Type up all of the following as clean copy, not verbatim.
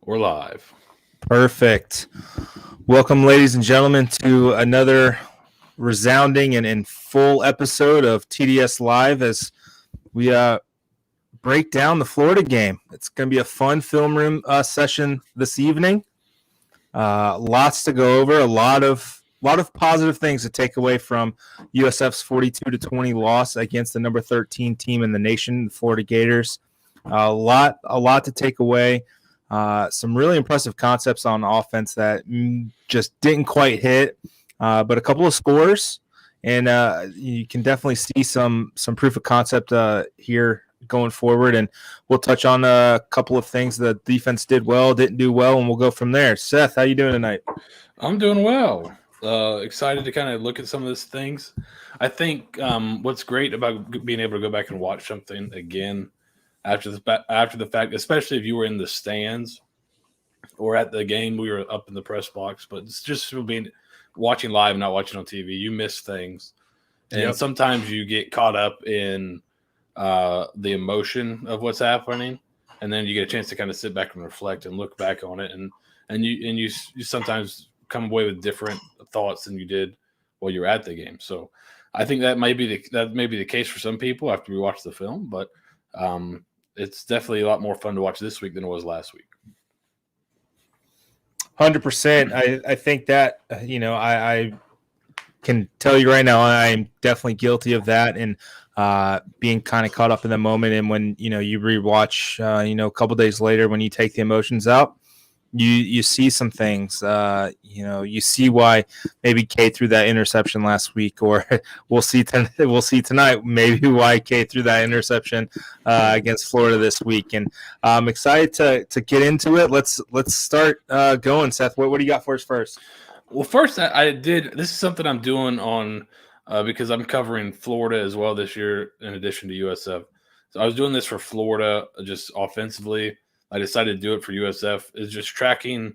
We're live. Perfect. Welcome, ladies and gentlemen, to another resounding and full episode of TDS Live as we break down the Florida game. It's going to be a fun film room session this evening. Lots to go over. A lot of positive things to take away from USF's 42-20 loss against the number 13 team in the nation, the Florida Gators. A lot to take away. Some really impressive concepts on offense that just didn't quite hit, but a couple of scores, and you can definitely see some proof of concept here going forward. And we'll touch on a couple of things the defense did well, didn't do well, and we'll go from there. Seth, how you doing tonight? I'm doing well. Excited to kind of look at some of these things. I think what's great about being able to go back and watch something again after the fact, especially if you were in the stands or at the game, we were up in the press box, but it's just being watching live, not watching on TV. You miss things, and sometimes you get caught up in the emotion of what's happening, and then you get a chance to kind of sit back and reflect and look back on it, and you sometimes come away with different thoughts than you did while you were at the game. So I think that may be the case for some people after we watch the film, but it's definitely a lot more fun to watch this week than it was last week. 100%. I think that, I can tell you right now, I'm definitely guilty of that and being kind of caught up in the moment. And when, you rewatch, a couple days later, when you take the emotions out, you see some things, you see why maybe K threw that interception last week, or we'll see tonight maybe why K threw that interception against Florida this week. And I'm excited to get into it. Let's start going. Seth, what do you got for us first? Well, first I did. This is something I'm doing on because I'm covering Florida as well this year in addition to USF. So I was doing this for Florida just offensively. I decided to do it for USF, is just tracking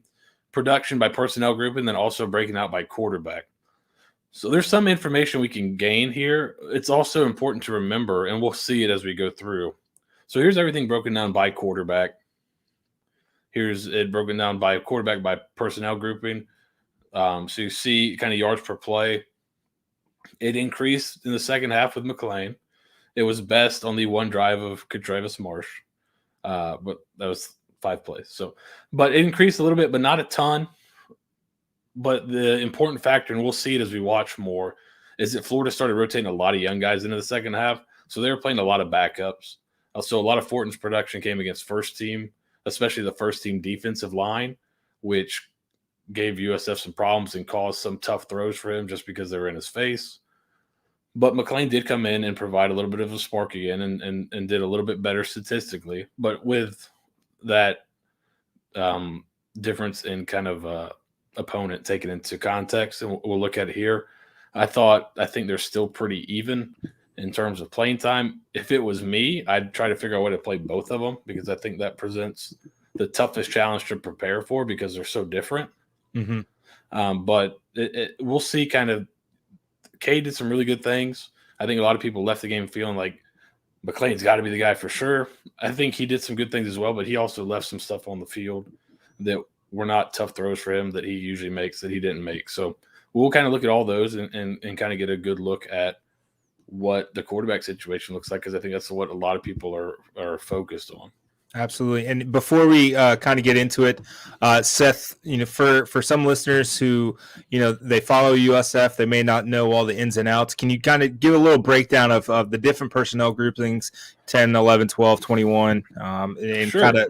production by personnel group and then also breaking out by quarterback. So there's some information we can gain here. It's also important to remember, and we'll see it as we go through. So here's everything broken down by quarterback. Here's it broken down by quarterback by personnel grouping. So you see kind of yards per play. It increased in the second half with McLean. It was best on the one drive of Travis Marsh. But that was 5 plays. So, but it increased a little bit, but not a ton. But the important factor, and we'll see it as we watch more, is that Florida started rotating a lot of young guys into the second half. So they were playing a lot of backups. Also, a lot of Fortin's production came against first team, especially the first team defensive line, which gave USF some problems and caused some tough throws for him just because they were in his face. But McLean did come in and provide a little bit of a spark again and did a little bit better statistically. But with that difference in kind of opponent taken into context, and we'll look at it here, I think they're still pretty even in terms of playing time. If it was me, I'd try to figure out a way to play both of them because I think that presents the toughest challenge to prepare for because they're so different. Mm-hmm. But we'll see kind of. K did some really good things. I think a lot of people left the game feeling like McLean's got to be the guy for sure. I think he did some good things as well, but he also left some stuff on the field that were not tough throws for him that he usually makes that he didn't make. So we'll kind of look at all those and kind of get a good look at what the quarterback situation looks like because I think that's what a lot of people are focused on. Absolutely. And before we kind of get into it, Seth, for some listeners who, they follow USF, they may not know all the ins and outs. Can you kind of give a little breakdown of the different personnel groupings, 10, 11, 12, 21, and sure. kind of.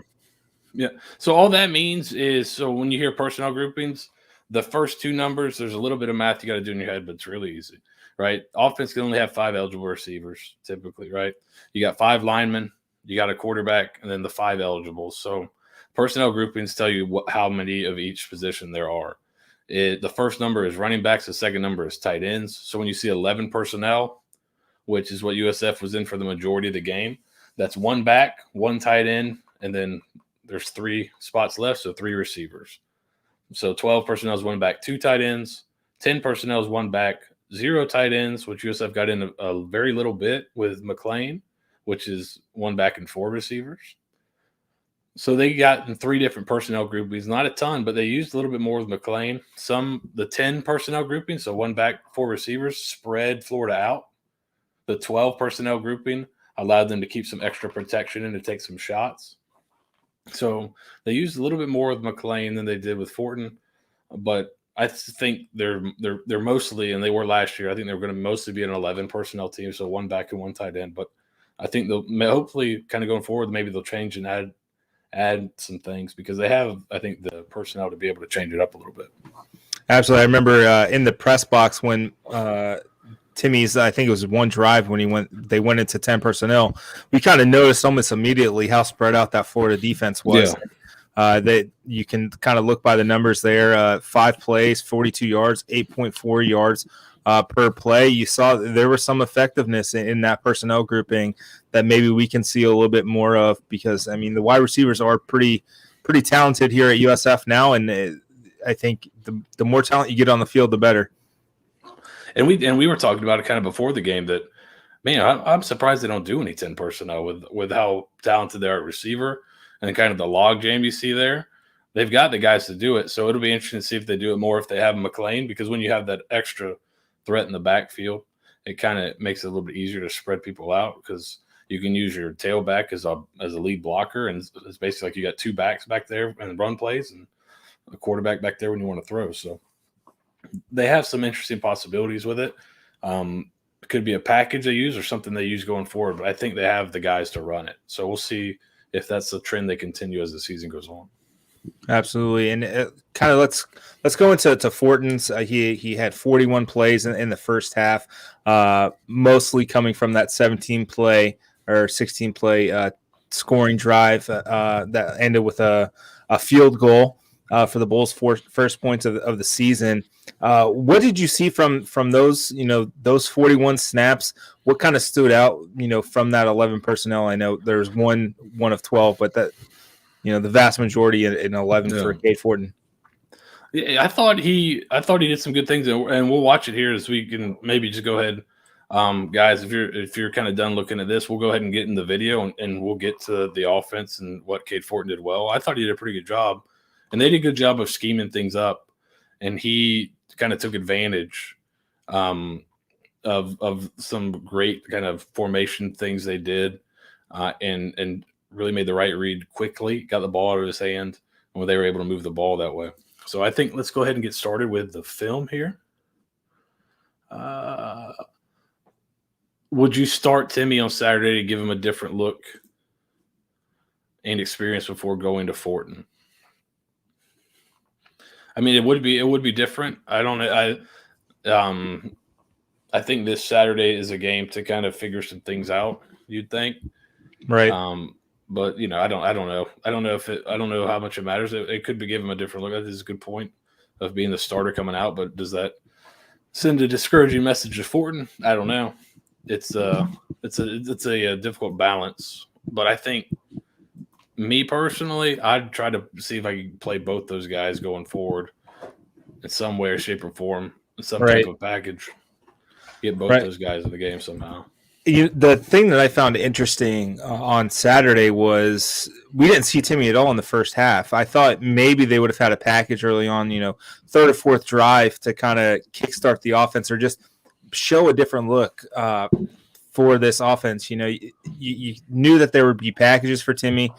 Yeah. So all that means is, so when you hear personnel groupings, the first two numbers, there's a little bit of math you got to do in your head, but it's really easy, right? Offense can only have 5 eligible receivers typically, right? You got 5 linemen. You got a quarterback, and then the 5 eligibles. So personnel groupings tell you how many of each position there are. The first number is running backs. The second number is tight ends. So when you see 11 personnel, which is what USF was in for the majority of the game, that's 1 back, 1 tight end, and then there's 3 spots left, so 3 receivers. So 12 personnel is 1 back, 2 tight ends. 10 personnel is 1 back, 0 tight ends, which USF got in a very little bit with McLean, which is 1 back and 4 receivers. So they got in 3 different personnel groupings, not a ton, but they used a little bit more with McClain. The 10 personnel grouping, so 1 back, 4 receivers, spread Florida out. The 12 personnel grouping allowed them to keep some extra protection and to take some shots. So they used a little bit more with McClain than they did with Fortin, but I think they're mostly, and they were last year, I think they're going to mostly be an 11 personnel team, so 1 back and 1 tight end. But I think they'll hopefully kind of going forward, maybe they'll change and add some things because they have, I think, the personnel to be able to change it up a little bit. Absolutely. I remember in the press box when Timmy's, I think it was one drive when they went into 10 personnel, we kind of noticed almost immediately how spread out that Florida defense was. Yeah. That you can kind of look by the numbers there, 5 plays, 42 yards, 8.4 yards per play. You saw there was some effectiveness in that personnel grouping that maybe we can see a little bit more of because, I mean, the wide receivers are pretty talented here at USF now, and I think the more talent you get on the field, the better. And we were talking about it kind of before the game that, man, I'm surprised they don't do any 10 personnel with how talented they are at receiver and kind of the log jam you see there. They've got the guys to do it, so it'll be interesting to see if they do it more if they have McClain, because when you have that extra threat in the backfield, it kind of makes it a little bit easier to spread people out because you can use your tailback as a lead blocker, and it's basically like you got 2 backs back there and run plays and a quarterback back there when you want to throw. So they have some interesting possibilities with it. It could be a package they use or something they use going forward, but I think they have the guys to run it. So we'll see if that's the trend they continue as the season goes on. Absolutely. And kind of let's go into Fortin's. He had 41 plays in the first half, mostly coming from that 16 play scoring drive that ended with a field goal for the Bulls' first points of the season. What did you see from those, those 41 snaps? What kind of stood out, from that 11 personnel? I know there's one of 12, but that, the vast majority in 11 for Cade Fortin. Yeah, I thought he did some good things, and we'll watch it here as we can maybe just go ahead. Guys, if you're kind of done looking at this, we'll go ahead and get in the video and we'll get to the offense and what Cade Fortin did well. I thought he did a pretty good job, and they did a good job of scheming things up, and he kind of took advantage of some great kind of formation things they did, and really made the right read quickly, got the ball out of his hand, and they were able to move the ball that way. So I think let's go ahead and get started with the film here. Would you start Timmy on Saturday to give him a different look and experience before going to Fortin? I mean, it would be different. I don't know. I think this Saturday is a game to kind of figure some things out. You'd think, right? But I don't know. I don't know how much it matters. It could be giving him a different look. That is a good point of being the starter coming out. But does that send a discouraging message to Fortin? I don't know. It's a difficult balance. But I think, me personally, I'd try to see if I can play both those guys going forward in some way or shape or form, in some type of package. Get both those guys in the game somehow. The thing that I found interesting on Saturday was we didn't see Timmy at all in the first half. I thought maybe they would have had a package early on, third or fourth drive to kind of kickstart the offense or just show a different look for this offense. You knew that there would be packages for Timmy.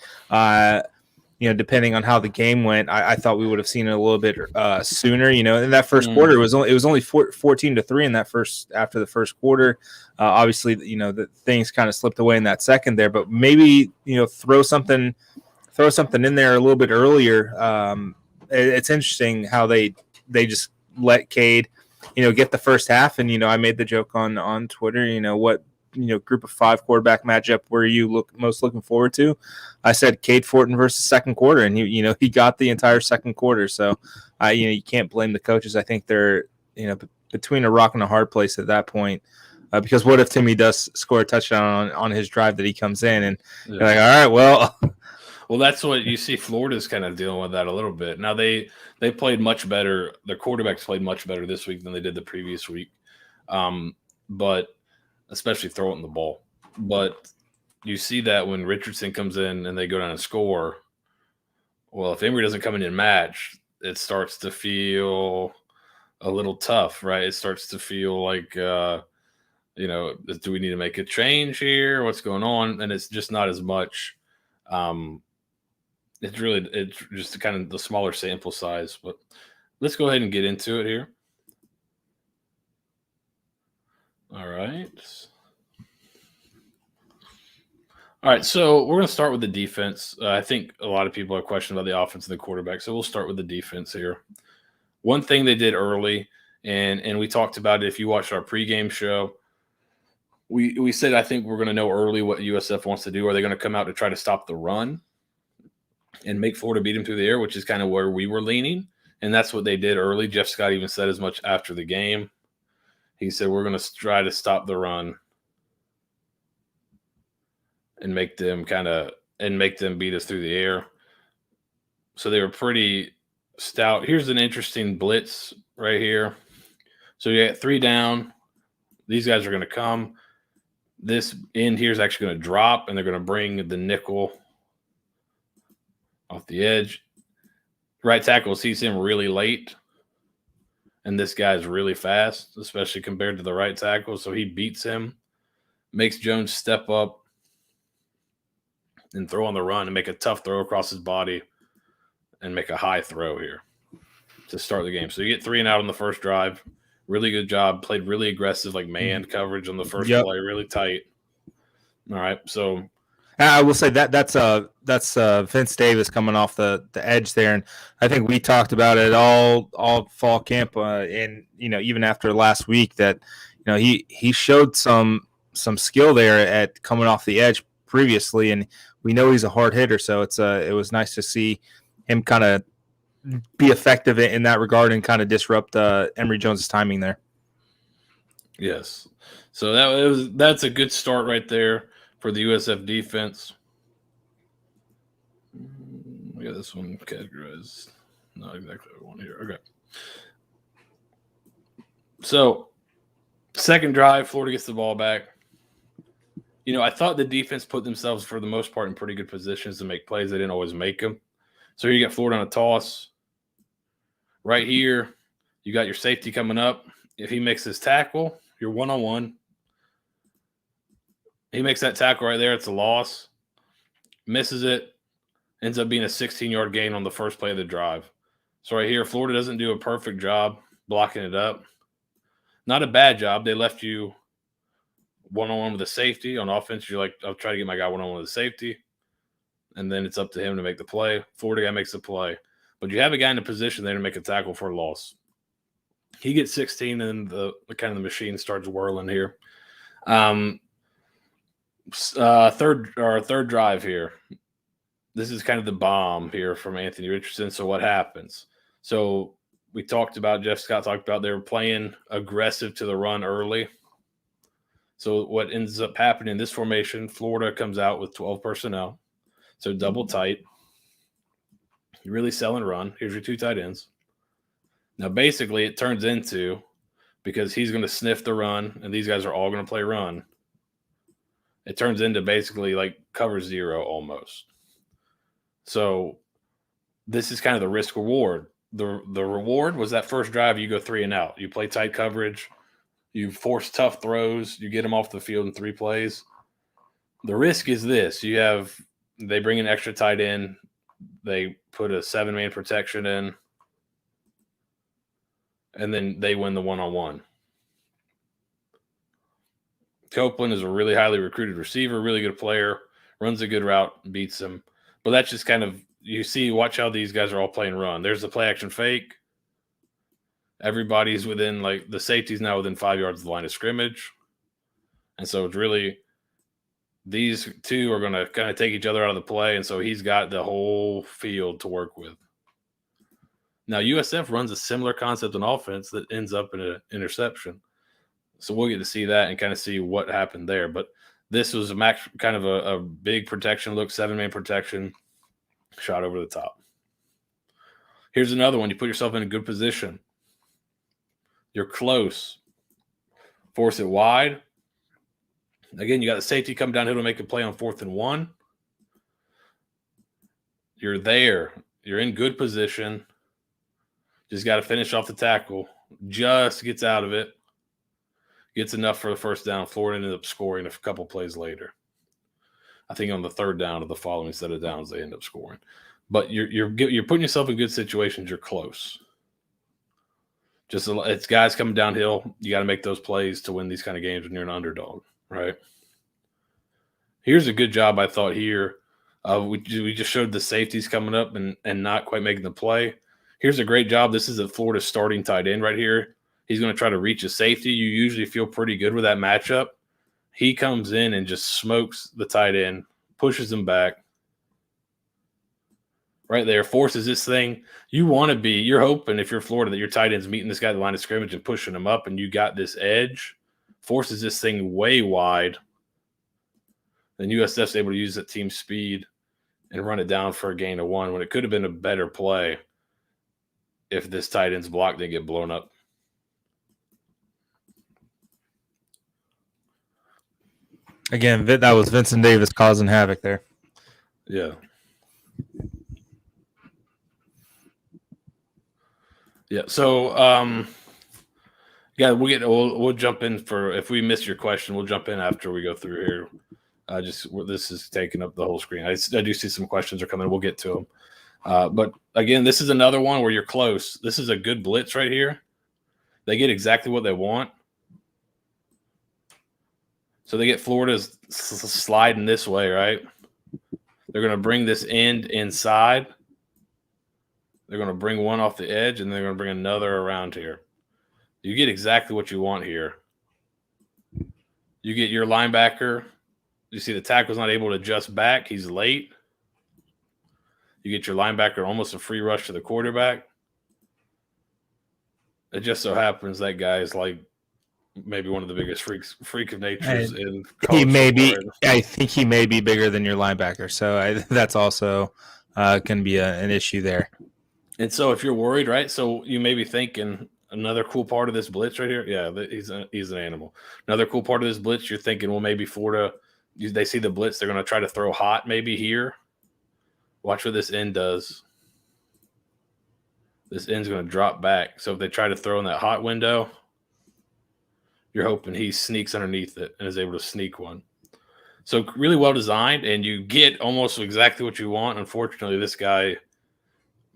Depending on how the game went, I thought we would have seen it a little bit sooner. In that first quarter, it was only 14-3 in that after the first quarter. Obviously, the things kind of slipped away in that second there, but maybe throw something in there a little bit earlier. It's interesting how they just let Cade, get the first half, and I made the joke on Twitter. What group of 5 quarterback matchup were you most looking forward to? I said Cade Fortin versus second quarter, and he got the entire second quarter. So you can't blame the coaches. I think they're between a rock and a hard place at that point. Because what if Timmy does score a touchdown on his drive that he comes in and you're like, all right, well. Well, that's what you see. Florida's kind of dealing with that a little bit. Now they played much better. Their quarterbacks played much better this week than they did the previous week. But especially throwing the ball. But you see that when Richardson comes in and they go down and score, Well, if Emory doesn't come in and match, it starts to feel a little tough, right? It starts to feel like, do we need to make a change here? What's going on? And it's just not as much. It's just kind of the smaller sample size. But let's go ahead and get into it here. All right. All right, so we're going to start with the defense. I think a lot of people have questions about the offense and the quarterback, so we'll start with the defense here. One thing they did early, and we talked about it if you watched our pregame show, we said I think we're going to know early what USF wants to do. Are they going to come out to try to stop the run and make Florida beat them through the air, which is kind of where we were leaning, and that's what they did early. Jeff Scott even said as much after the game. He said we're going to try to stop the run and make them beat us through the air. So they were pretty stout. Here's an interesting blitz right here. So you got 3 down. These guys are going to come. This end here is actually going to drop, and they're going to bring the nickel off the edge. Right tackle sees him really late, and this guy's really fast, especially compared to the right tackle. So he beats him, makes Jones step up and throw on the run and make a tough throw across his body and make a high throw here to start the game. So you get 3 and out on the first drive. Really good job. Played really aggressive, like man coverage on the first play, really tight. All right, so I will say that's Vince Davis coming off the edge there, and I think we talked about it all fall camp, and even after last week that he showed some skill there at coming off the edge previously, and we know he's a hard hitter, so it was nice to see him kind of be effective in that regard and kind of disrupt Emory Jones's timing there. Yes, so that's a good start right there for the USF defense. We got this one categorized. Not exactly what I want here. Okay. So, second drive, Florida gets the ball back. I thought the defense put themselves, for the most part, in pretty good positions to make plays. They didn't always make them. So here you got Florida on a toss. Right here, you got your safety coming up. If he makes his tackle, you're one-on-one. He makes that tackle right there. It's a loss. Misses it. Ends up being a 16-yard gain on the first play of the drive. So right here, Florida doesn't do a perfect job blocking it up. Not a bad job. They left you one-on-one with a safety. On offense, you're like, I'll try to get my guy one-on-one with a safety. And then it's up to him to make the play. Florida guy makes the play. But you have a guy in a position there to make a tackle for a loss. He gets 16, and the machine starts whirling here. Third drive here. This is kind of the bomb here from Anthony Richardson. So what happens? So we talked about, Jeff Scott talked about, they were playing aggressive to the run early. So what ends up happening in this formation, Florida comes out with 12 personnel. So double tight. You're really selling run. Here's your 2 tight ends. Now, basically, it turns into, because he's going to sniff the run, and these guys are all going to play run, it turns into basically like cover 0 almost. So this is kind of the risk reward. The reward was that first drive, you go 3 and out. You play tight coverage. You force tough throws. You get them off the field in 3 plays. The risk is this. They bring an extra tight end. They put a 7-man protection in. And then they win the one-on-one. Copeland is a really highly recruited receiver, really good player, runs a good route, beats him. But that's just kind of, watch how these guys are all playing run. There's the play action fake. Everybody's within, the safety's now within 5 yards of the line of scrimmage. And so it's really, these 2 are going to kind of take each other out of the play. And so he's got the whole field to work with. Now, USF runs a similar concept on offense that ends up in an interception. So we'll get to see that and kind of see what happened there. But this was a big protection look, 7-man protection, shot over the top. Here's another one. You put yourself in a good position. You're close. Force it wide. Again, you got the safety come downhill to make a play on 4th and 1. You're there. You're in good position. Just got to finish off the tackle. Just gets out of it. Gets enough for the first down. Florida ended up scoring a couple plays later. I think on the third down of the following set of downs, they end up scoring. But you're putting yourself in good situations. You're close. Just it's guys coming downhill. You got to make those plays to win these kind of games when you're an underdog, right? Here's a good job, I thought, here. We just showed the safeties coming up and not quite making the play. Here's a great job. This is a Florida starting tight end right here. He's going to try to reach a safety. You usually feel pretty good with that matchup. He comes in and just smokes the tight end, pushes him back. Right there, forces this thing. You're hoping if you're Florida that your tight end's meeting this guy at the line of scrimmage and pushing him up, and you got this edge. Forces this thing way wide. Then USF's able to use that team speed and run it down for a gain of 1 when it could have been a better play if this tight end's block didn't get blown up. Again, that was Vincent Davis causing havoc there. Yeah. Yeah. So, we'll jump in for, if we miss your question, we'll jump in after we go through here. This is taking up the whole screen. I do see some questions are coming. We'll get to them. But again, this is another one where you're close. This is a good blitz right here. They get exactly what they want. So they get Florida's sliding this way, right? They're going to bring this end inside. They're going to bring one off the edge, and they're going to bring another around here. You get exactly what you want here. You get your linebacker. You see the tackle's not able to adjust back. He's late. You get your linebacker almost a free rush to the quarterback. It just so happens that guy is like maybe one of the biggest freak of natures in college. He may be. I think he may be bigger than your linebacker. So that's also going to be an issue there. And so if you're worried, right? So you may be thinking another cool part of this blitz right here. Yeah, he's an animal. Another cool part of this blitz, you're thinking, well, maybe Florida, they see the blitz, they're going to try to throw hot maybe here. Watch what this end does. This end's going to drop back. So if they try to throw in that hot window, you're hoping he sneaks underneath it and is able to sneak one. So really well designed, and you get almost exactly what you want. Unfortunately, this guy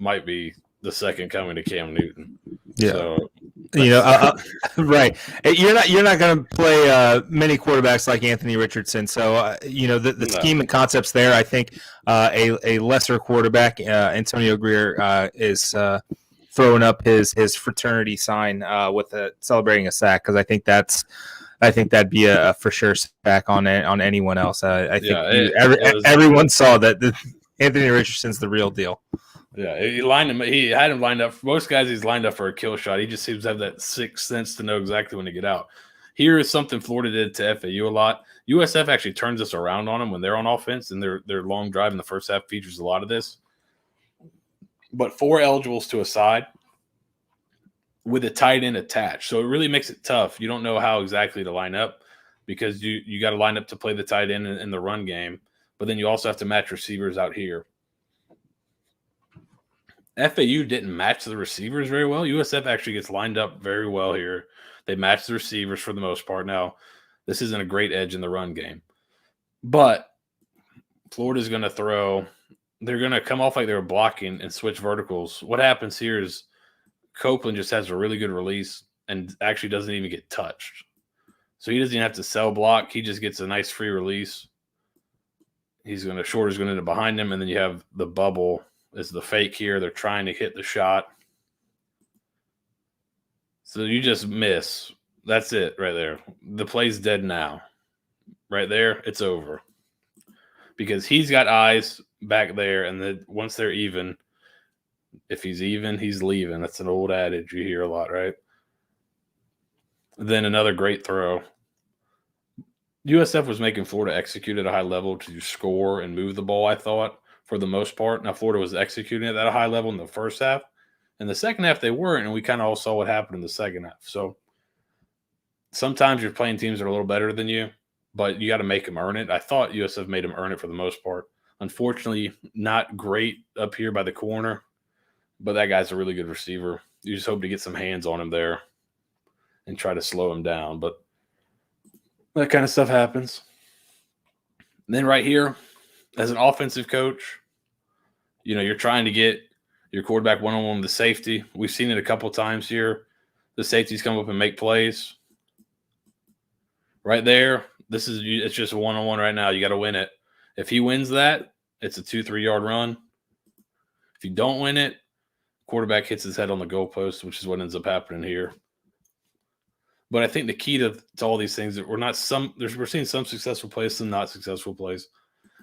might be the second coming to Cam Newton. Yeah. So, right. You're not going to play many quarterbacks like Anthony Richardson. So, the scheme and concepts there, I think a lesser quarterback, Antonio Greer, is throwing up his fraternity sign with celebrating a sack, because I think that'd be a for sure sack on anyone else. I think everyone saw that Anthony Richardson's the real deal. Yeah, he had him lined up. Most guys, he's lined up for a kill shot. He just seems to have that sixth sense to know exactly when to get out. Here is something Florida did to FAU a lot. USF actually turns this around on them when they're on offense, and their long drive in the first half features a lot of this. But 4 eligibles to a side with a tight end attached. So it really makes it tough. You don't know how exactly to line up, because you got to line up to play the tight end in the run game. But then you also have to match receivers out here. FAU didn't match the receivers very well. USF actually gets lined up very well here. They match the receivers for the most part. Now, this isn't a great edge in the run game. But Florida's going to throw. They're going to come off like they were blocking and switch verticals. What happens here is Copeland just has a really good release and actually doesn't even get touched. So he doesn't even have to cell block. He just gets a nice free release. Shorter's going to end up behind him, and then you have the bubble is the fake here. They're trying to hit the shot. So you just miss. That's it right there. The play's dead now. Right there, it's over. Because he's got eyes back there, and then once they're even, if he's even, he's leaving. That's an old adage you hear a lot, right? Then another great throw. USF was making Florida execute at a high level to score and move the ball, I thought, for the most part. Now, Florida was executing at a high level in the first half. In the second half, they weren't, and we kind of all saw what happened in the second half. So sometimes you're playing teams that are a little better than you, but you got to make them earn it. I thought USF made them earn it for the most part. Unfortunately, not great up here by the corner, but that guy's a really good receiver. You just hope to get some hands on him there and try to slow him down, but that kind of stuff happens. And then right here, as an offensive coach, you're trying to get your quarterback one-on-one with the safety. We've seen it a couple times here. The safeties come up and make plays. Right there, it's just a one-on-one right now. You got to win it. If he wins that, it's a 2-3 yard run. If you don't win it, quarterback hits his head on the goalpost, which is what ends up happening here. But I think the key to all these things that we're seeing some successful plays, some not successful plays.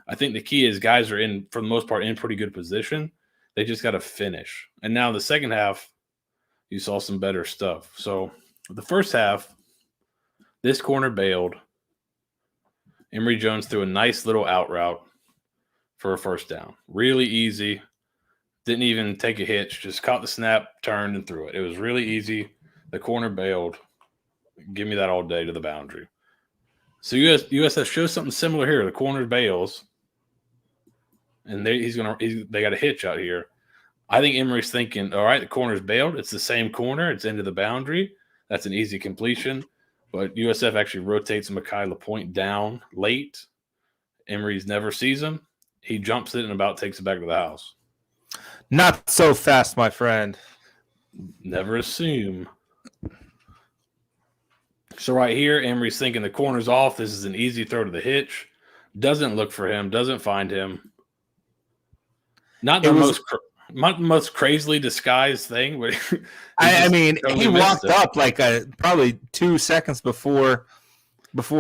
I think the key is guys are for the most part, in pretty good position. They just got to finish. And now in the second half, you saw some better stuff. So the first half, this corner bailed. Emory Jones threw a nice little out route for a first down. Really easy. Didn't even take a hitch. Just caught the snap, turned, and threw it. It was really easy. The corner bailed. Give me that all day to the boundary. So USF shows something similar here. The corner bails, and they got a hitch out here. I think Emory's thinking, all right, the corner's bailed. It's the same corner. It's into the boundary. That's an easy completion. But USF actually rotates Mekhi LaPointe down late. Emory's never sees him. He jumps it and about takes it back to the house. Not so fast, my friend. Never assume. So right here, Emory's thinking the corner's off. This is an easy throw to the hitch. Doesn't look for him. Doesn't find him. Not the most crazily disguised thing, but I mean, he walked up like probably 2 seconds before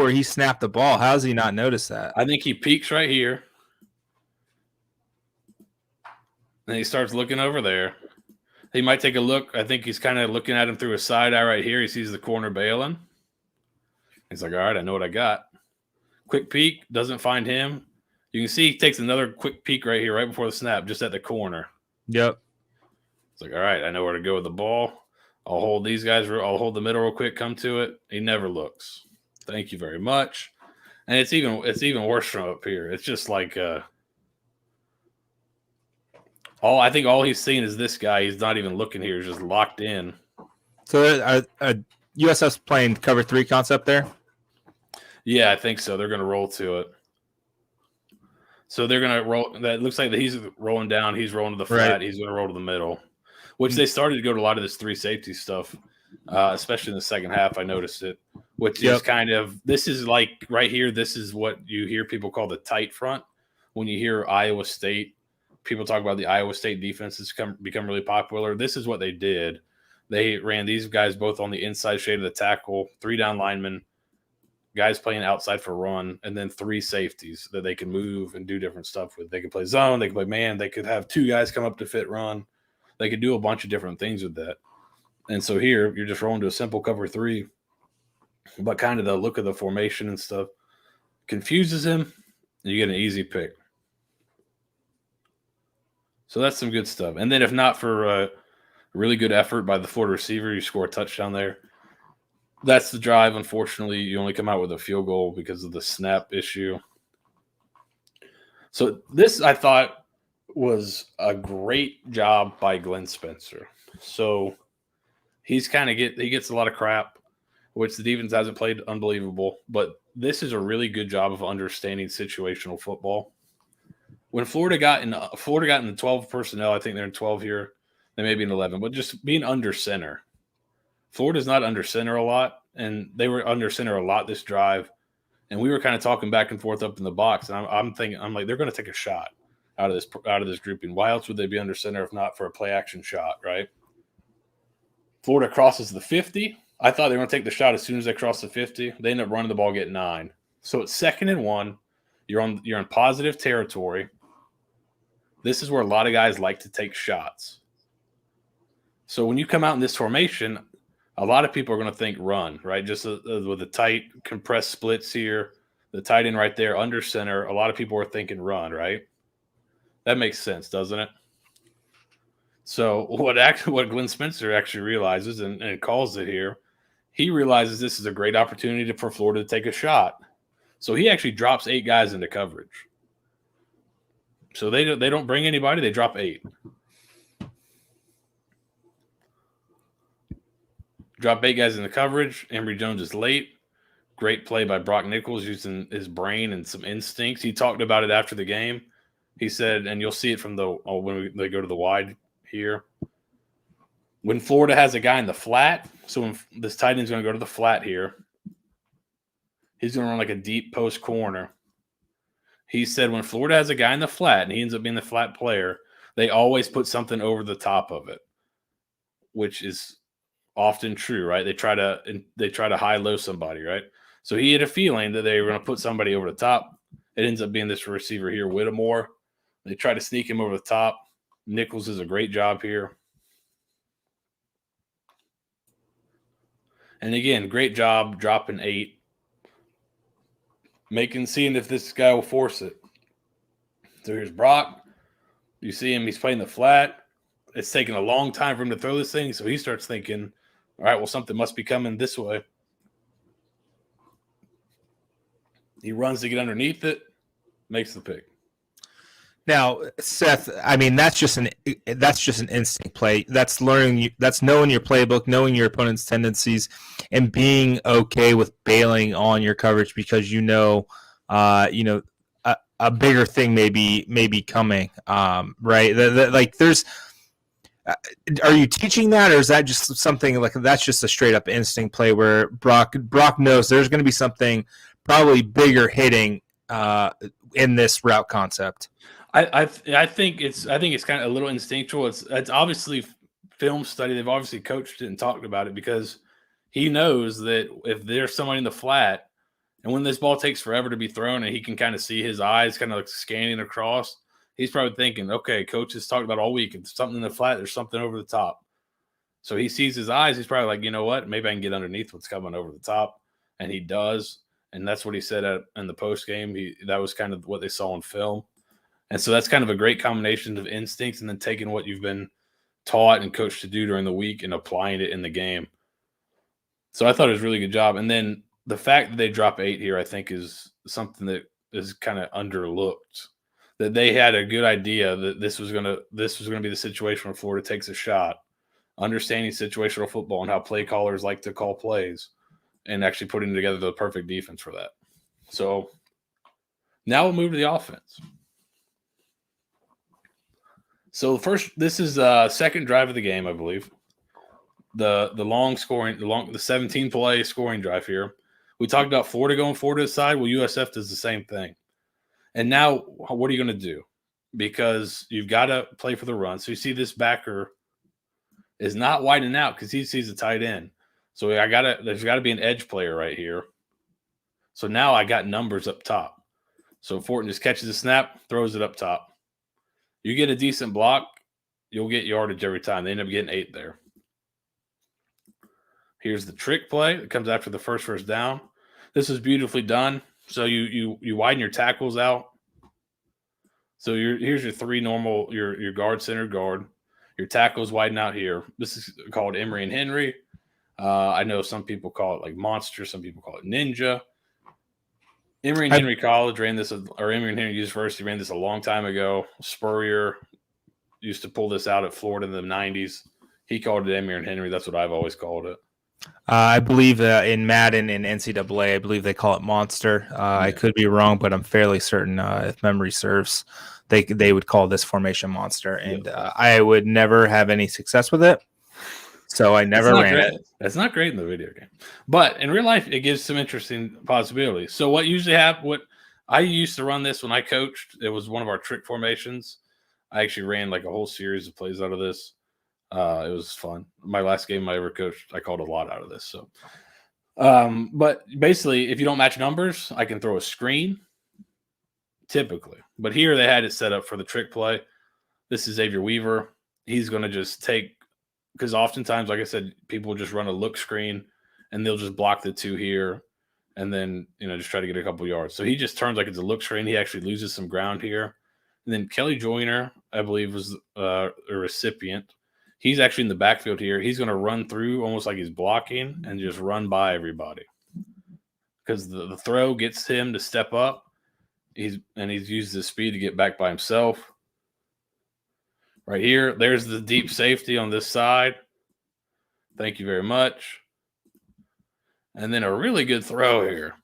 he snapped the ball. How does he not notice that? I think he peeks right here. And he starts looking over there. He might take a look. I think he's kind of looking at him through his side eye right here. He sees the corner bailing. He's like, all right, I know what I got. Quick peek, doesn't find him. You can see he takes another quick peek right here, right before the snap, just at the corner. Yep. It's like, all right, I know where to go with the ball. I'll hold these guys. I'll hold the middle real quick, come to it. He never looks. Thank you very much. And it's even worse from up here. It's just like I think all he's seeing is this guy. He's not even looking here. He's just locked in. So USF's playing cover 3 concept there? Yeah, I think so. They're going to roll to it. So they're going to roll. That looks like he's rolling down. He's rolling to the flat. Right. He's going to roll to the middle, which they started to go to a lot of this 3 safety stuff, especially in the second half. I noticed it, which is kind of – this is like right here, this is what you hear people call the tight front. When you hear Iowa State, people talk about the Iowa State defense has become really popular. This is what they did. They ran these guys both on the inside shade of the tackle, 3 down linemen, guys playing outside for run, and then 3 safeties that they can move and do different stuff with. They can play zone, they can play man, they could have 2 guys come up to fit run. They could do a bunch of different things with that. And so here, you're just rolling to a simple cover 3, but kind of the look of the formation and stuff confuses him, and you get an easy pick. So that's some good stuff. And then if not for a really good effort by the Florida receiver, you score a touchdown there. That's the drive. Unfortunately, you only come out with a field goal because of the snap issue. So this, I thought, was a great job by Glenn Spencer. So he gets a lot of crap, which the defense hasn't played unbelievable. But this is a really good job of understanding situational football. When Florida got in the 12 personnel, I think they're in 12 here. They may be in 11, but just being under center. Florida's not under center a lot, and they were under center a lot this drive. And we were kind of talking back and forth up in the box, and I'm thinking, they're going to take a shot out of this grouping. Why else would they be under center if not for a play action shot, right? Florida crosses the 50. I thought they were going to take the shot as soon as they crossed the 50. They end up running the ball, get 9. So it's 2nd and 1. You're in positive territory. This is where a lot of guys like to take shots. So when you come out in this formation, a lot of people are going to think run, right? Just with the tight compressed splits here, the tight end right there under center. A lot of people are thinking run, right? That makes sense, doesn't it? So what Glenn Spencer actually realizes and calls it here, he realizes this is a great opportunity for Florida to take a shot. So he actually drops 8 guys into coverage. So they don't bring anybody. They drop 8. Drop 8 guys in the coverage. Emory Jones is late. Great play by Brock Nichols using his brain and some instincts. He talked about it after the game. He said, and you'll see it from when they go to the wide here. When Florida has a guy in the flat, so when this tight end's going to go to the flat here, he's going to run like a deep post corner. He said when Florida has a guy in the flat and he ends up being the flat player, they always put something over the top of it, which is often true, right? They try to high-low somebody, right? So he had a feeling that they were going to put somebody over the top. It ends up being this receiver here, Whittemore. They try to sneak him over the top. Nichols does a great job here. And again, great job dropping 8. Seeing if this guy will force it. So here's Brock. You see him, he's playing the flat. It's taking a long time for him to throw this thing, so he starts thinking, all right, well, something must be coming this way. He runs to get underneath it, makes the pick. Now, Seth, I mean, that's just an instinct play. That's learning. That's knowing your playbook, knowing your opponent's tendencies, and being okay with bailing on your coverage because a bigger thing may be coming. Right? Like, there's. Are you teaching that, or is that just something like that's just a straight up instinct play where Brock knows there's going to be something probably bigger hitting in this route concept? I think it's kind of a little instinctual. It's obviously film study. They've obviously coached it and talked about it because he knows that if there's somebody in the flat and when this ball takes forever to be thrown and he can kind of see his eyes kind of like scanning across, he's probably thinking, okay, coach has talked about all week. If there's something in the flat, there's something over the top. So he sees his eyes. He's probably like, you know what? Maybe I can get underneath what's coming over the top. And he does. And that's what he said in the post game. That was kind of what they saw on film. And so that's kind of a great combination of instincts and then taking what you've been taught and coached to do during the week and applying it in the game. So I thought it was a really good job. And then the fact that they drop 8 here, I think, is something that is kind of underlooked. That they had a good idea that this was gonna be the situation where Florida takes a shot, understanding situational football and how play callers like to call plays, and actually putting together the perfect defense for that. So now we'll move to the offense. So this is second drive of the game, I believe. The 17 play scoring drive here. We talked about Florida going forward to the side. Well, USF does the same thing. And now what are you going to do? Because you've got to play for the run. So you see this backer is not widening out because he sees a tight end. So there's got to be an edge player right here. So now I got numbers up top. So Fortin just catches the snap, throws it up top. You get a decent block, you'll get yardage every time. They end up getting 8 there. Here's the trick play. It comes after the first down. This is beautifully done. So you widen your tackles out. So here's your 3 normal, your guard, center guard. Your tackles widen out here. This is called Emory and Henry. I know some people call it like Monster. Some people call it Ninja. Emory and Henry College ran this, or Emory and Henry University ran this a long time ago. Spurrier used to pull this out at Florida in the 90s. He called it Emory and Henry. That's what I've always called it. I believe in Madden and NCAA, I believe they call it Monster. I could be wrong, but I'm fairly certain if memory serves, they would call this formation Monster. And I would never have any success with it. So I never ran it. That's not great in the video game. But in real life, it gives some interesting possibilities. So what I used to run this when I coached, it was one of our trick formations. I actually ran like a whole series of plays out of this. It was fun. My last game I ever coached, I called a lot out of this. So, but basically, if you don't match numbers, I can throw a screen, typically. But here they had it set up for the trick play. This is Xavier Weaver. He's going to just take, because oftentimes, like I said, people will just run a look screen, and they'll just block the 2 here, and then just try to get a couple yards. So he just turns like it's a look screen. He actually loses some ground here. And then Kelly Joyner, I believe, was a recipient. He's actually in the backfield here. He's going to run through almost like he's blocking and just run by everybody because the throw gets him to step up. He's used his speed to get back by himself. Right here, there's the deep safety on this side. Thank you very much. And then a really good throw here.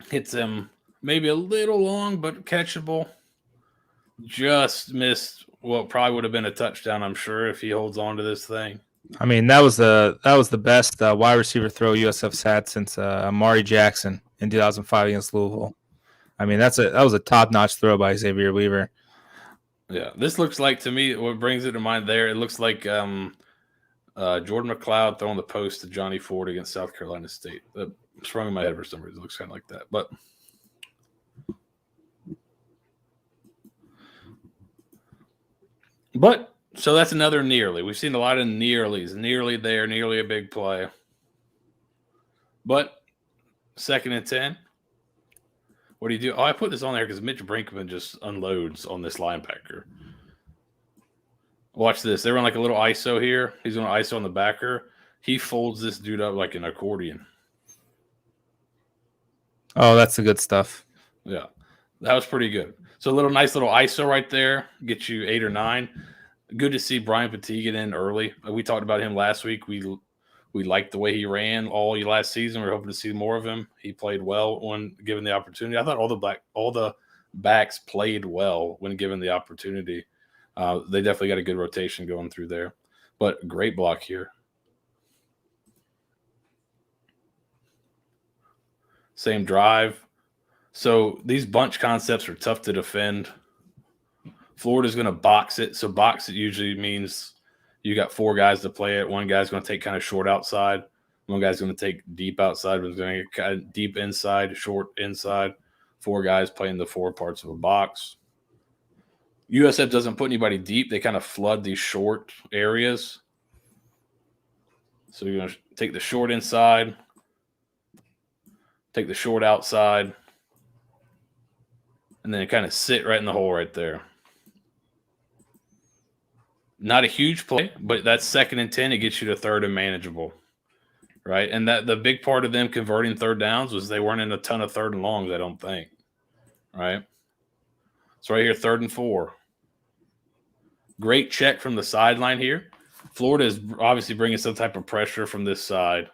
Hits him maybe a little long, but catchable. Just missed what probably would have been a touchdown, I'm sure, if he holds on to this thing. I mean, that was the best wide receiver throw USF's had since Amari Jackson in 2005 against Louisville. I mean, that was a top-notch throw by Xavier Weaver. Yeah, this looks like, to me, what brings it to mind there, it looks like Jordan McLeod throwing the post to Johnny Ford against South Carolina State. That sprung in my head for some reason. It looks kind of like that. But so that's another nearly. We've seen a lot of nearlies. Nearly there, nearly a big play. But 2nd and 10. What do you do? Oh, I put this on there because Mitch Brinkman just unloads on this linebacker. Watch this. They run like a little ISO here. He's going to ISO on the backer. He folds this dude up like an accordion. Oh, that's the good stuff. Yeah, that was pretty good. So a nice little ISO right there. Get you 8 or 9. Good to see Brian Petit get in early. We talked about him last week. We liked the way he ran all last season. We're hoping to see more of him. He played well when given the opportunity. I thought all the backs played well when given the opportunity. They definitely got a good rotation going through there. But great block here. Same drive. So these bunch concepts are tough to defend. Florida's going to box it. So box it usually means you got 4 guys to play it. One guy's going to take kind of short outside. One guy's going to take deep outside. One's going to get kind of deep inside, short inside. 4 guys playing the 4 parts of a box. USF doesn't put anybody deep. They kind of flood these short areas. So you're going to take the short inside, take the short outside, and then kind of sit right in the hole right there. Not a huge play, but that's 2nd and 10. It gets you to 3rd and manageable, right? And that the big part of them converting 3rd downs was they weren't in a ton of 3rd and longs, I don't think, right? So right here, 3rd and 4. Great check from the sideline here. Florida is obviously bringing some type of pressure from this side.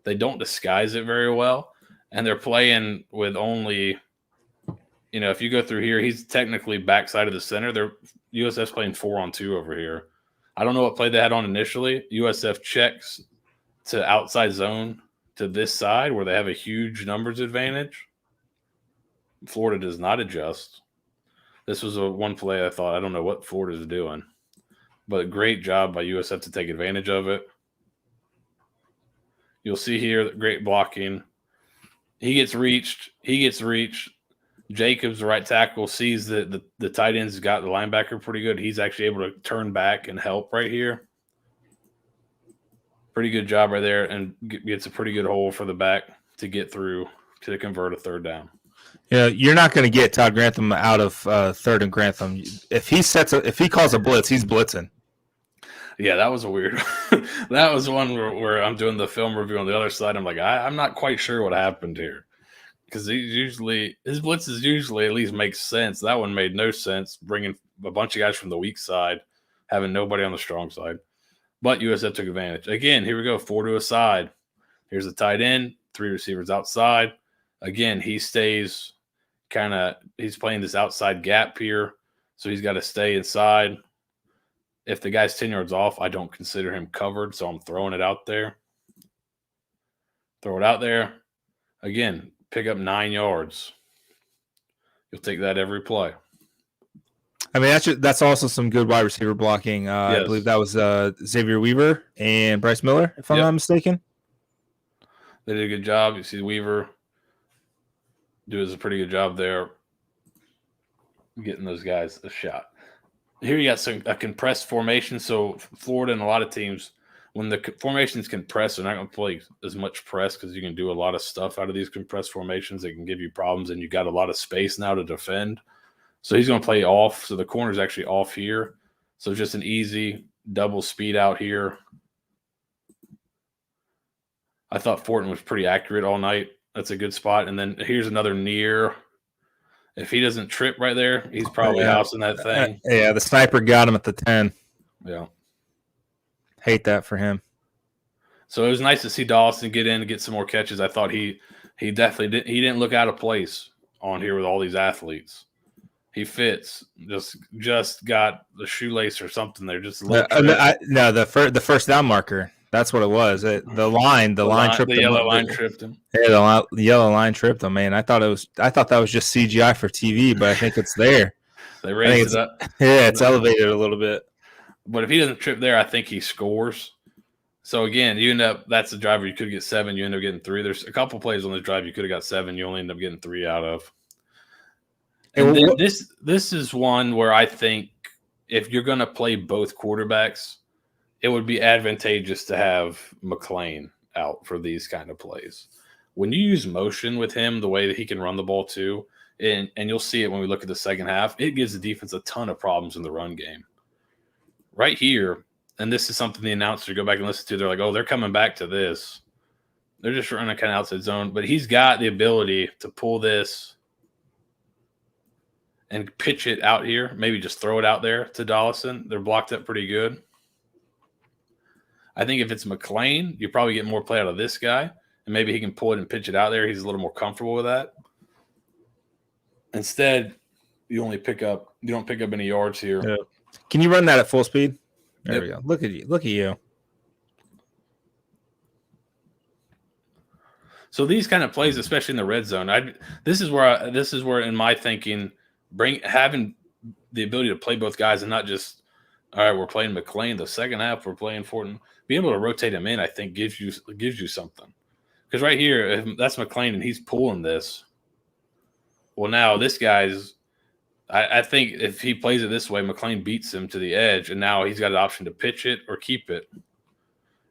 They don't disguise it very well, and they're playing with only – if you go through here, he's technically backside of the center. USF's playing 4-on-2 over here. I don't know what play they had on initially. USF checks to outside zone to this side where they have a huge numbers advantage. Florida does not adjust. This was one play I thought, I don't know what Florida's doing. But great job by USF to take advantage of it. You'll see here great blocking. He gets reached. Jacobs, the right tackle, sees that the tight end's got the linebacker pretty good. He's actually able to turn back and help right here. Pretty good job right there, and gets a pretty good hole for the back to get through to convert a 3rd down. Yeah, you're not going to get Todd Grantham out of 3rd and Grantham. If he calls a blitz, he's blitzing. Yeah, that was a weird. That was one where I'm doing the film review on the other side. I'm like, I'm not quite sure what happened here. Because his blitzes usually at least make sense. That one made no sense, bringing a bunch of guys from the weak side, having nobody on the strong side. But USF took advantage. Again, here we go, 4 to a side. Here's the tight end, 3 receivers outside. Again, he stays he's playing this outside gap here, so he's got to stay inside. If the guy's 10 yards off, I don't consider him covered, so I'm throwing it out there. Throw it out there. Again, pick up 9 yards. You'll take that every play. I mean, that's also some good wide receiver blocking. Yes. I believe that was Xavier Weaver and Bryce Miller, if I'm not mistaken. They did a good job. You see Weaver does a pretty good job there getting those guys a shot. Here you got a compressed formation. So Florida and a lot of teams, when the formations compress, they're not going to play as much press because you can do a lot of stuff out of these compressed formations. They can give you problems, and you got a lot of space now to defend. So he's going to play off. So the corner's actually off here. So just an easy double speed out here. I thought Fortin was pretty accurate all night. That's a good spot. And then here's another near. If he doesn't trip right there, he's probably housing that thing. Yeah, the sniper got him at the 10. Yeah. Hate that for him. So it was nice to see Dawson get in and get some more catches. I thought he definitely did. He didn't look out of place on here with all these athletes. He fits. Just got the shoelace or something there. Just the first down marker. That's what it was. The line tripped him. The yellow line tripped him. Yeah, the yellow line tripped him. Man, I thought that was just CGI for TV, but I think it's there. They raised it up. Yeah, it's elevated a little bit. But if he doesn't trip there, I think he scores. So again, you end up, that's the driver you could get 7. You end up getting 3. There's a couple plays on this drive you could have got 7. You only end up getting 3 out of. And then this is one where I think if you're going to play both quarterbacks, it would be advantageous to have McClain out for these kind of plays. When you use motion with him, the way that he can run the ball too, and you'll see it when we look at the second half, it gives the defense a ton of problems in the run game. Right here, and this is something the announcer go back and listen to, they're like, oh, they're coming back to this. They're just running kind of outside zone, but he's got the ability to pull this and pitch it out here, maybe just throw it out there to Dollison. They're blocked up pretty good. I think if it's McClain, you probably get more play out of this guy, and maybe he can pull it and pitch it out there. He's a little more comfortable with that. Instead, you don't pick up any yards here. Yeah. Can you run that at full speed? There we go. Look at you. So these kind of plays, especially in the red zone, this is where in my thinking, having the ability to play both guys and not just, all right, we're playing McClain. The second half, we're playing Fortin. Being able to rotate him in, I think, gives you something. Because right here, if that's McClain and he's pulling this, well, now this guy's. I think if he plays it this way, McClain beats him to the edge, and now he's got an option to pitch it or keep it.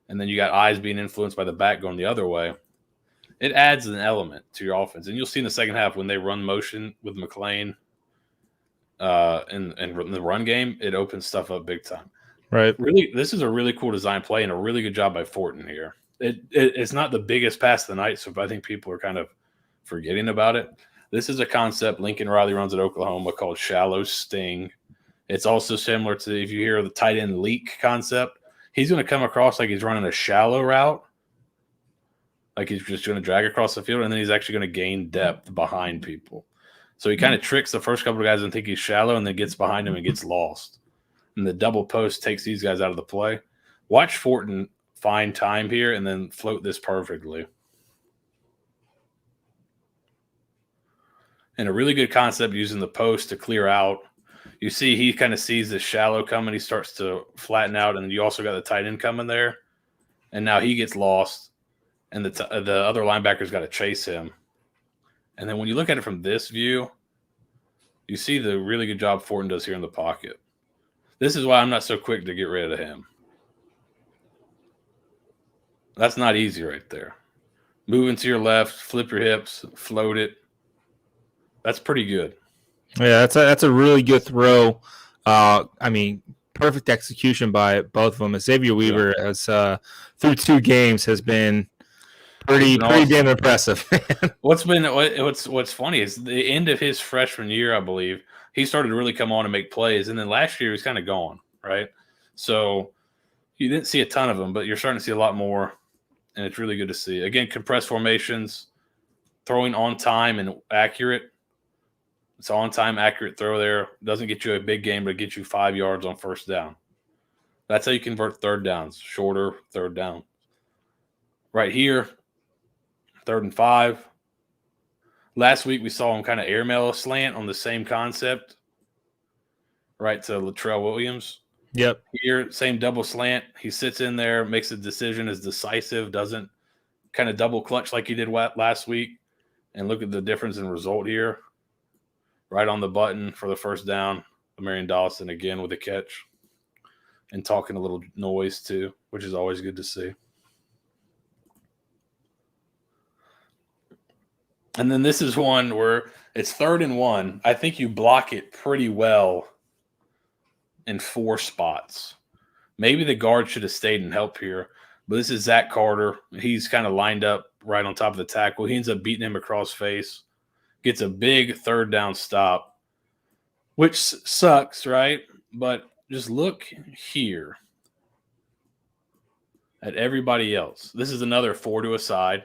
And then you got eyes being influenced by the back going the other way. It adds an element to your offense. And you'll see in the second half when they run motion with McClain in the run game, it opens stuff up big time. Right. Really, this is a really cool design play and a really good job by Fortin here. It's not the biggest pass of the night, so I think people are kind of forgetting about it. This is a concept Lincoln Riley runs at Oklahoma called shallow sting. It's also similar to, if you hear the tight end leak concept, he's going to come across like he's running a shallow route, like he's just going to drag across the field, and then he's actually going to gain depth behind people. So he kind of tricks the first couple of guys and think he's shallow, and then gets behind him and gets lost. And the double post takes these guys out of the play. Watch Fortin find time here and then float this perfectly. And a really good concept using the post to clear out. You see he kind of sees the shallow coming. He starts to flatten out, and you also got the tight end coming there. And now he gets lost, and the other linebacker's got to chase him. And then when you look at it from this view, you see the really good job Fortin does here in the pocket. This is why I'm not so quick to get rid of him. That's not easy right there. Moving to your left, flip your hips, float it. That's pretty good. Yeah, that's a really good throw. Perfect execution by both of them. Xavier Weaver has through 2 games has been pretty damn impressive. What's funny is the end of his freshman year, I believe, he started to really come on and make plays, and then last year he was kind of gone, right? So you didn't see a ton of them, but you're starting to see a lot more, and it's really good to see. Again, compressed formations, throwing on time and accurate. It's an on-time, accurate throw there. Doesn't get you a big game, but it gets you 5 yards on first down. That's how you convert third downs, shorter third down. Right here, 3rd and 5. Last week we saw him kind of airmail a slant on the same concept, right to Latrell Williams. Yep. Here, same double slant. He sits in there, makes a decision, is decisive, doesn't kind of double clutch like he did last week. And look at the difference in result here. Right on the button for the first down. Marion Dawson again with a catch. And talking a little noise too, which is always good to see. And then this is one where it's 3rd and 1. I think you block it pretty well in 4 spots. Maybe the guard should have stayed and helped here. But this is Zach Carter. He's kind of lined up right on top of the tackle. He ends up beating him across face, gets a big third down stop, which sucks, right? But just look here at everybody else. This is another 4 to a side.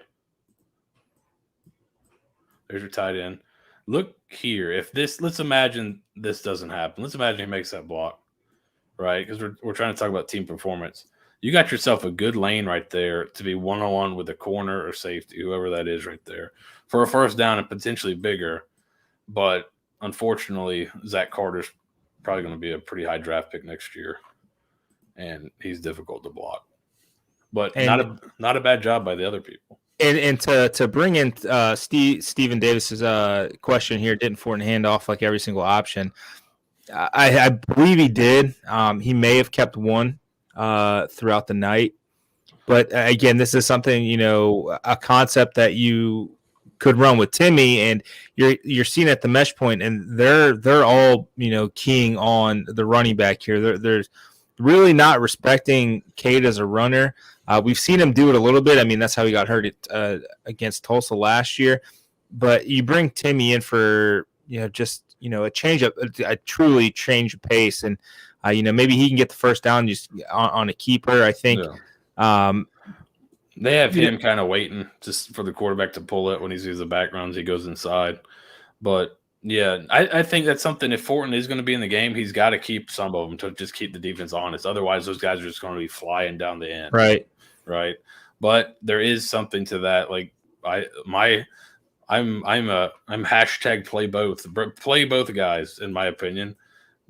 There's your tight end. Look here. If this, let's imagine this doesn't happen. Let's imagine he makes that block, right? Because we're trying to talk about team performance. You got yourself a good lane right there to be one-on-one with a corner or safety, whoever that is right there, for a first down and potentially bigger. But unfortunately, Zach Carter's probably going to be a pretty high draft pick next year, and he's difficult to block. But not a bad job by the other people. And to bring in Stephen Davis's question here, didn't Fortin hand off like every single option? I believe he did. He may have kept one throughout the night, but again, this is something, a concept that you could run with Timmy, and you're seeing at the mesh point, and they're all keying on the running back here. They're really not respecting Cade as a runner. We've seen him do it a little bit. I mean, that's how he got hurt against Tulsa last year. But you bring Timmy in for just a change up, a truly change of pace, and maybe he can get the first down just on a keeper. I think. Yeah. They have him kind of waiting just for the quarterback to pull it when he sees the backgrounds. He goes inside. But, yeah, I think that's something. If Fortin is going to be in the game, he's got to keep some of them to just keep the defense honest. Otherwise, those guys are just going to be flying down the end. Right. But there is something to that. Like, I'm hashtag play both. Play both guys, in my opinion.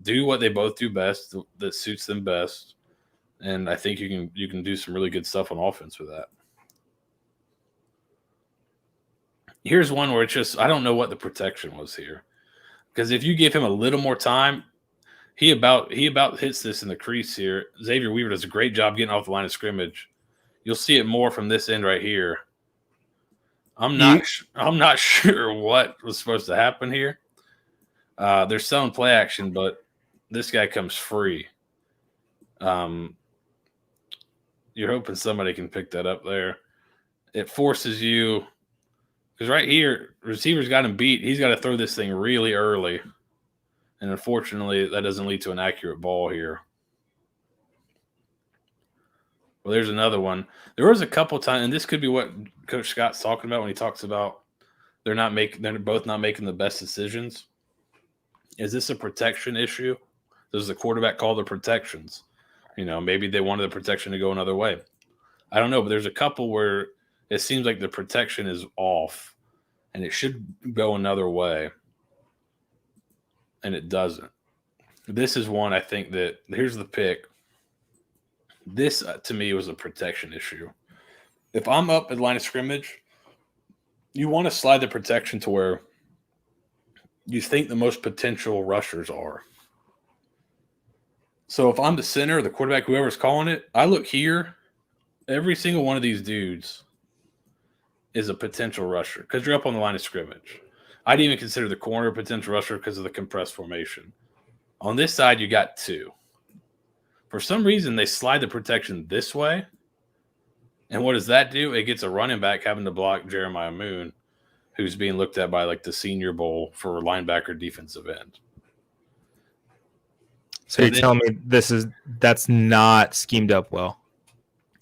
Do what they both do best that suits them best. And I think you can do some really good stuff on offense with that. Here's one where it's just I don't know what the protection was here, because if you give him a little more time, he about hits this in the crease here. Xavier Weaver does a great job getting off the line of scrimmage. You'll see it more from this end right here. I'm not sure what was supposed to happen here. They're selling play action, but this guy comes free. You're hoping somebody can pick that up there. It forces you. Because right here, receiver's got him beat. He's got to throw this thing really early. And unfortunately, that doesn't lead to an accurate ball here. Well, there's another one. There was a couple times, and this could be what Coach Scott's talking about when he talks about they're both not making the best decisions. Is this a protection issue? Does the quarterback call the protections? Maybe they wanted the protection to go another way. I don't know, but there's a couple where it seems like the protection is off, and it should go another way, and it doesn't. This is one I think that – here's the pick. This, to me, was a protection issue. If I'm up at line of scrimmage, you want to slide the protection to where you think the most potential rushers are. So if I'm the center, the quarterback, whoever's calling it, I look here. Every single one of these dudes is a potential rusher because you're up on the line of scrimmage. I'd even consider the corner a potential rusher because of the compressed formation. On this side, you got two. For some reason, they slide the protection this way. And what does that do? It gets a running back having to block Jeremiah Moon, who's being looked at by like the Senior Bowl for linebacker defensive end. So you're telling me that's not schemed up well?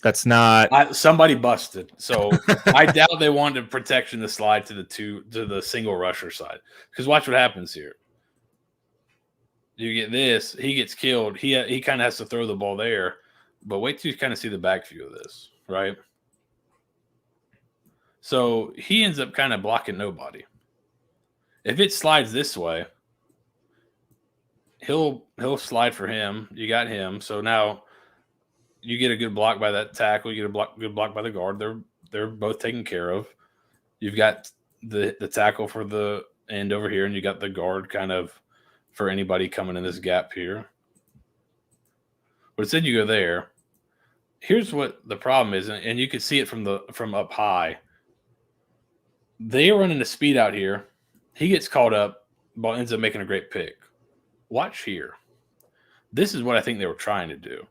That's not somebody busted. So I doubt they wanted protection to slide to the single rusher side. Because watch what happens here. You get this, he gets killed. He kind of has to throw the ball there, but wait till you kind of see the back view of this, right? So he ends up kind of blocking nobody. If it slides this way, he'll slide for him. You got him. So now you get a good block by that tackle. You get a good block by the guard. They're both taken care of. You've got the tackle for the end over here, and you got the guard kind of for anybody coming in this gap here. But instead you go there. Here's what the problem is, and you can see it from up high. They are running a speed out here. He gets caught up, ball ends up making a great pick. Watch here. This is what I think they were trying to do.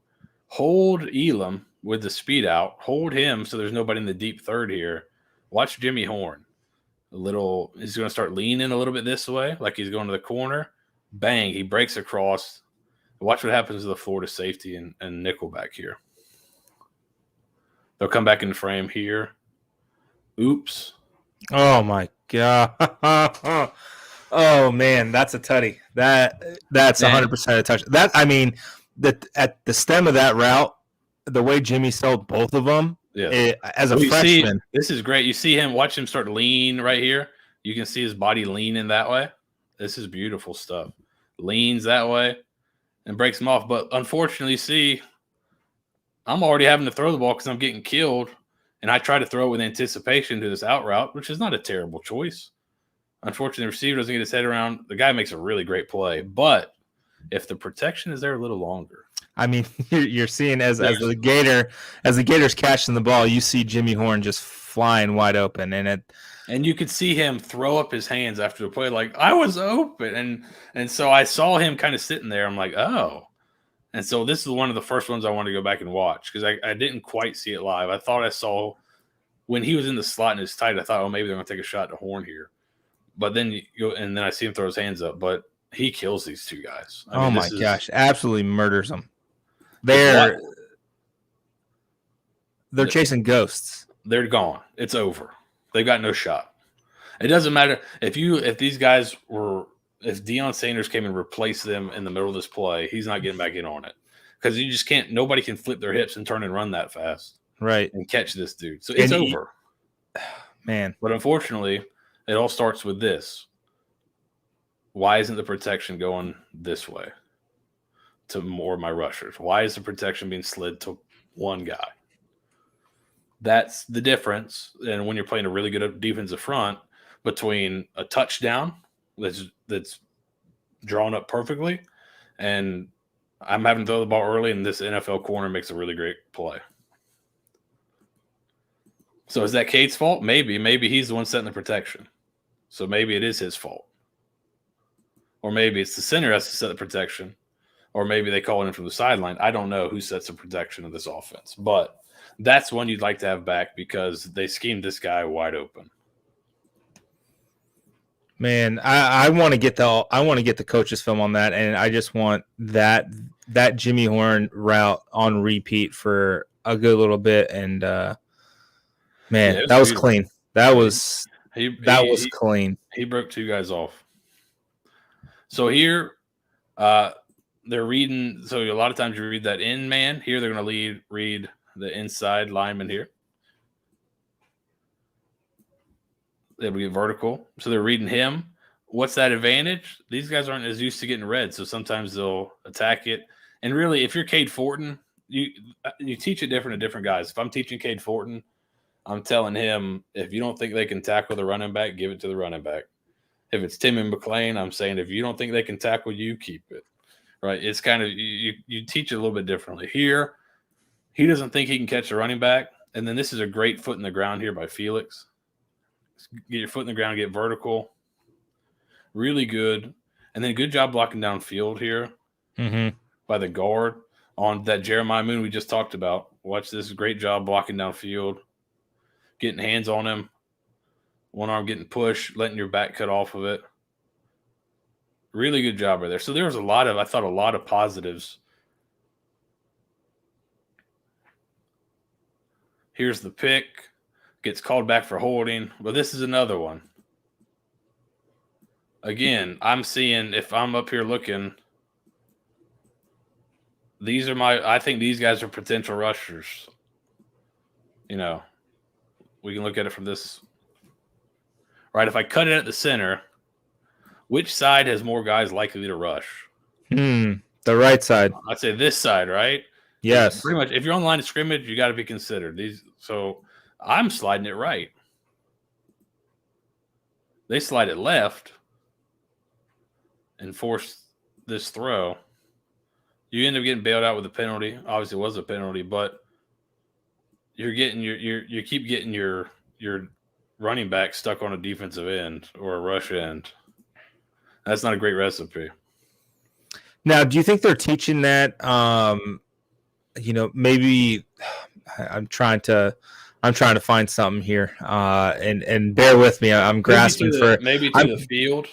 Hold Elam with the speed out. Hold him so there's nobody in the deep third here. Watch Jimmy Horn. He's going to start leaning a little bit this way, like he's going to the corner. Bang, he breaks across. Watch what happens to the Florida safety and nickel back here. They'll come back in the frame here. Oops. Oh my God. Oh man, that's a tutty. That's 100% a touch. At the stem of that route, the way Jimmy sold both of them, as a freshman. This is great. You see him, watch him start lean right here. You can see his body leaning that way. This is beautiful stuff. Leans that way and breaks him off. But unfortunately, see, I'm already having to throw the ball because I'm getting killed. And I try to throw it with anticipation to this out route, which is not a terrible choice. Unfortunately, the receiver doesn't get his head around. The guy makes a really great play. But if the protection is there a little longer. I mean, you're seeing as the Gators catching the ball, you see Jimmy Horn just flying wide open. And you could see him throw up his hands after the play, like, I was open. And so I saw him kind of sitting there. I'm like, oh. And so this is one of the first ones I want to go back and watch because I didn't quite see it live. I thought I saw when he was in the slot and it's tight, I thought, oh, maybe they're going to take a shot to Horn here. But then then I see him throw his hands up. But he kills these two guys. I mean, my gosh, absolutely murders them. They're chasing ghosts. They're gone. It's over. They've got no shot. It doesn't matter if these guys were. If Deion Sanders came and replaced them in the middle of this play, he's not getting back in on it because you just can't. Nobody can flip their hips and turn and run that fast, right? And catch this dude. So it's over, man. But unfortunately, it all starts with this. Why isn't the protection going this way to more of my rushers? Why is the protection being slid to one guy? That's the difference. And when you're playing a really good defensive front between a touchdown that's drawn up perfectly, and I'm having to throw the ball early, and this NFL corner makes a really great play. So is that Cade's fault? Maybe he's the one setting the protection. So maybe it is his fault. Or maybe it's the center has to set the protection. Or maybe they call it in from the sideline. I don't know who sets the protection of this offense. But that's one you'd like to have back because they schemed this guy wide open. Man, I want to get the coach's film on that, and I just want that Jimmy Horn route on repeat for a good little bit. And that was clean. That was clean. He broke two guys off. So here, they're reading. So a lot of times you read that in man. Here they're going to read the inside lineman here. They'll get vertical. So they're reading him. What's that advantage? These guys aren't as used to getting read, so sometimes they'll attack it. And really, if you're Cade Fortin, you teach it different to different guys. If I'm teaching Cade Fortin, I'm telling him, if you don't think they can tackle the running back, give it to the running back. If it's Tim and McLean, I'm saying if you don't think they can tackle you, keep it. Right? It's kind of you teach it a little bit differently. Here, he doesn't think he can catch the running back. And then this is a great foot in the ground here by Felix. Get your foot in the ground, get vertical. Really good. And then good job blocking downfield here by the guard on that Jeremiah Moon we just talked about. Watch this. Great job blocking downfield. Getting hands on him. One arm getting pushed, letting your back cut off of it. Really good job right there. So there was a lot of positives. Here's the pick. Gets called back for holding. But this is another one. Again, I'm seeing, if I'm up here looking, I think these guys are potential rushers. You know, we can look at it from this. Right, if I cut it at the center, which side has more guys likely to rush? The right side. I'd say this side, right? Yes. Pretty much. If you're on the line of scrimmage, you got to be considered. So I'm sliding it right. They slide it left and force this throw. You end up getting bailed out with a penalty. Obviously, it was a penalty, but you're getting you keep getting your running back stuck on a defensive end or a rush end. That's not a great recipe. Now, do you think they're teaching that? Maybe I'm trying to I'm trying to find something here, and bear with me. I'm grasping for the field.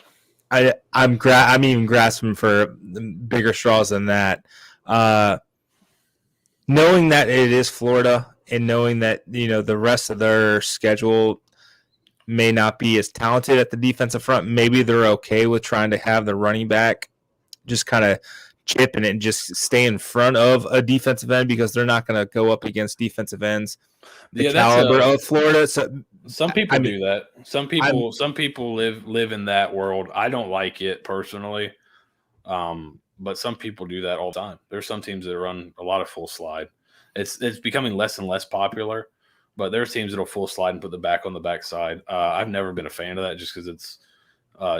I'm even grasping for bigger straws than that. Knowing that it is Florida, and knowing that the rest of their schedule may not be as talented at the defensive front, maybe they're okay with trying to have the running back just kind of chip and just stay in front of a defensive end, because they're not going to go up against defensive ends the caliber of Florida. So some people do that. Some people live in that world. I don't like it personally, but some people do that all the time. There's some teams that run a lot of full slide. It's becoming less and less popular, but there's teams that'll full slide and put the back on the backside. I've never been a fan of that, just because it's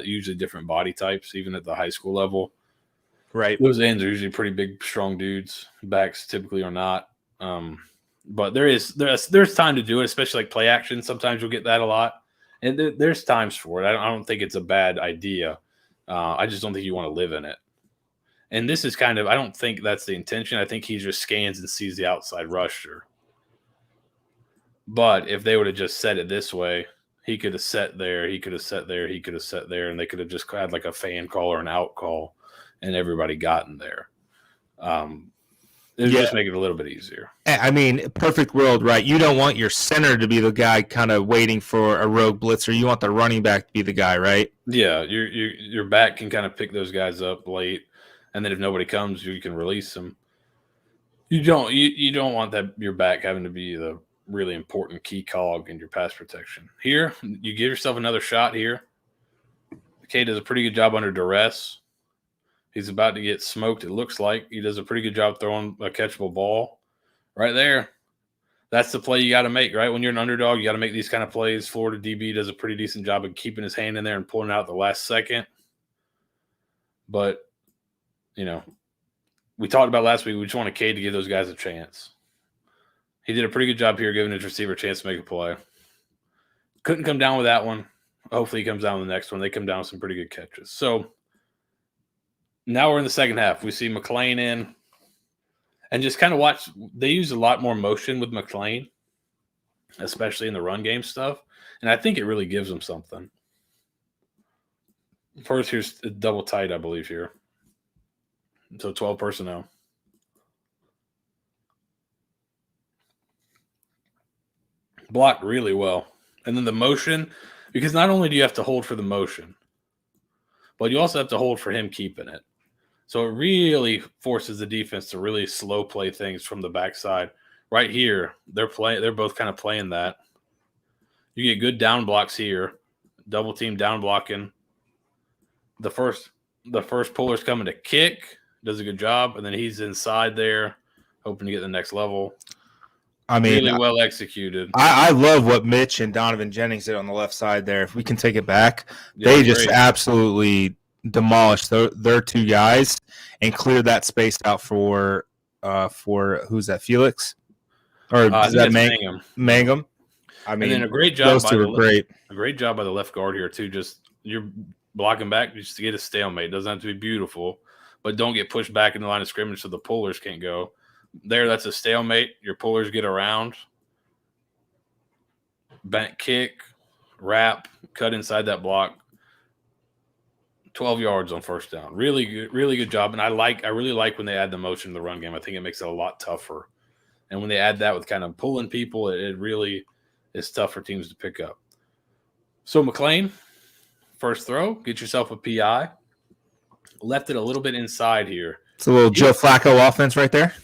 usually different body types, even at the high school level. Right. Those ends are usually pretty big, strong dudes. Backs typically are not. But there's time to do it, especially like play action. Sometimes you'll get that a lot, and there's times for it. I don't think it's a bad idea. I just don't think you want to live in it. And this is I don't think that's the intention. I think he just scans and sees the outside rusher. But if they would have just said it this way, he could have sat there, he could have sat there, he could have sat there, and they could have just had like a fan call or an out call, and everybody got in there. It would just make it a little bit easier. I mean, perfect world, right? You don't want your center to be the guy kind of waiting for a rogue blitzer. You want the running back to be the guy, right? Yeah, your back can kind of pick those guys up late, and then if nobody comes, you can release them. You don't want that your back having to be the really important key cog in your pass protection. Here, you give yourself another shot here. McKay does a pretty good job under duress. He's about to get smoked, it looks like. He does a pretty good job throwing a catchable ball. Right there. That's the play you got to make, right? When you're an underdog, you got to make these kind of plays. Florida DB does a pretty decent job of keeping his hand in there and pulling it out at the last second. But, we talked about last week, we just wanted Cade to give those guys a chance. He did a pretty good job here giving his receiver a chance to make a play. Couldn't come down with that one. Hopefully he comes down with the next one. They come down with some pretty good catches. So now we're in the second half. We see McClain in. And just kind of watch. They use a lot more motion with McClain, especially in the run game stuff. And I think it really gives them something. First, here's a double tight, I believe, here. So 12 personnel. Blocked really well. And then the motion, because not only do you have to hold for the motion, but you also have to hold for him keeping it. So it really forces the defense to really slow play things from the backside. Right here, they're both kind of playing that. You get good down blocks here, double team down blocking. The first puller's coming to kick, does a good job, and then he's inside there, hoping to get the next level. I mean, really well executed. I love what Mitch and Donovan Jennings did on the left side there. If we can take it back, they just absolutely demolished their two guys and cleared that space out for who's that, Felix? Or is that Mangum? I mean, and then a great job those two were great. A great job by the left guard here too. Just you're blocking back just to get a stalemate. It doesn't have to be beautiful, but don't get pushed back in the line of scrimmage so the pullers can't go. There, that's a stalemate. Your pullers get around. Bank kick, wrap, cut inside that block. 12 yards on first down. Really good job. And I really like when they add the motion to the run game. I think it makes it a lot tougher. And when they add that with kind of pulling people, it really is tough for teams to pick up. So McClain, first throw, get yourself a PI. Left it a little bit inside here. It's a little Joe Flacco offense right there.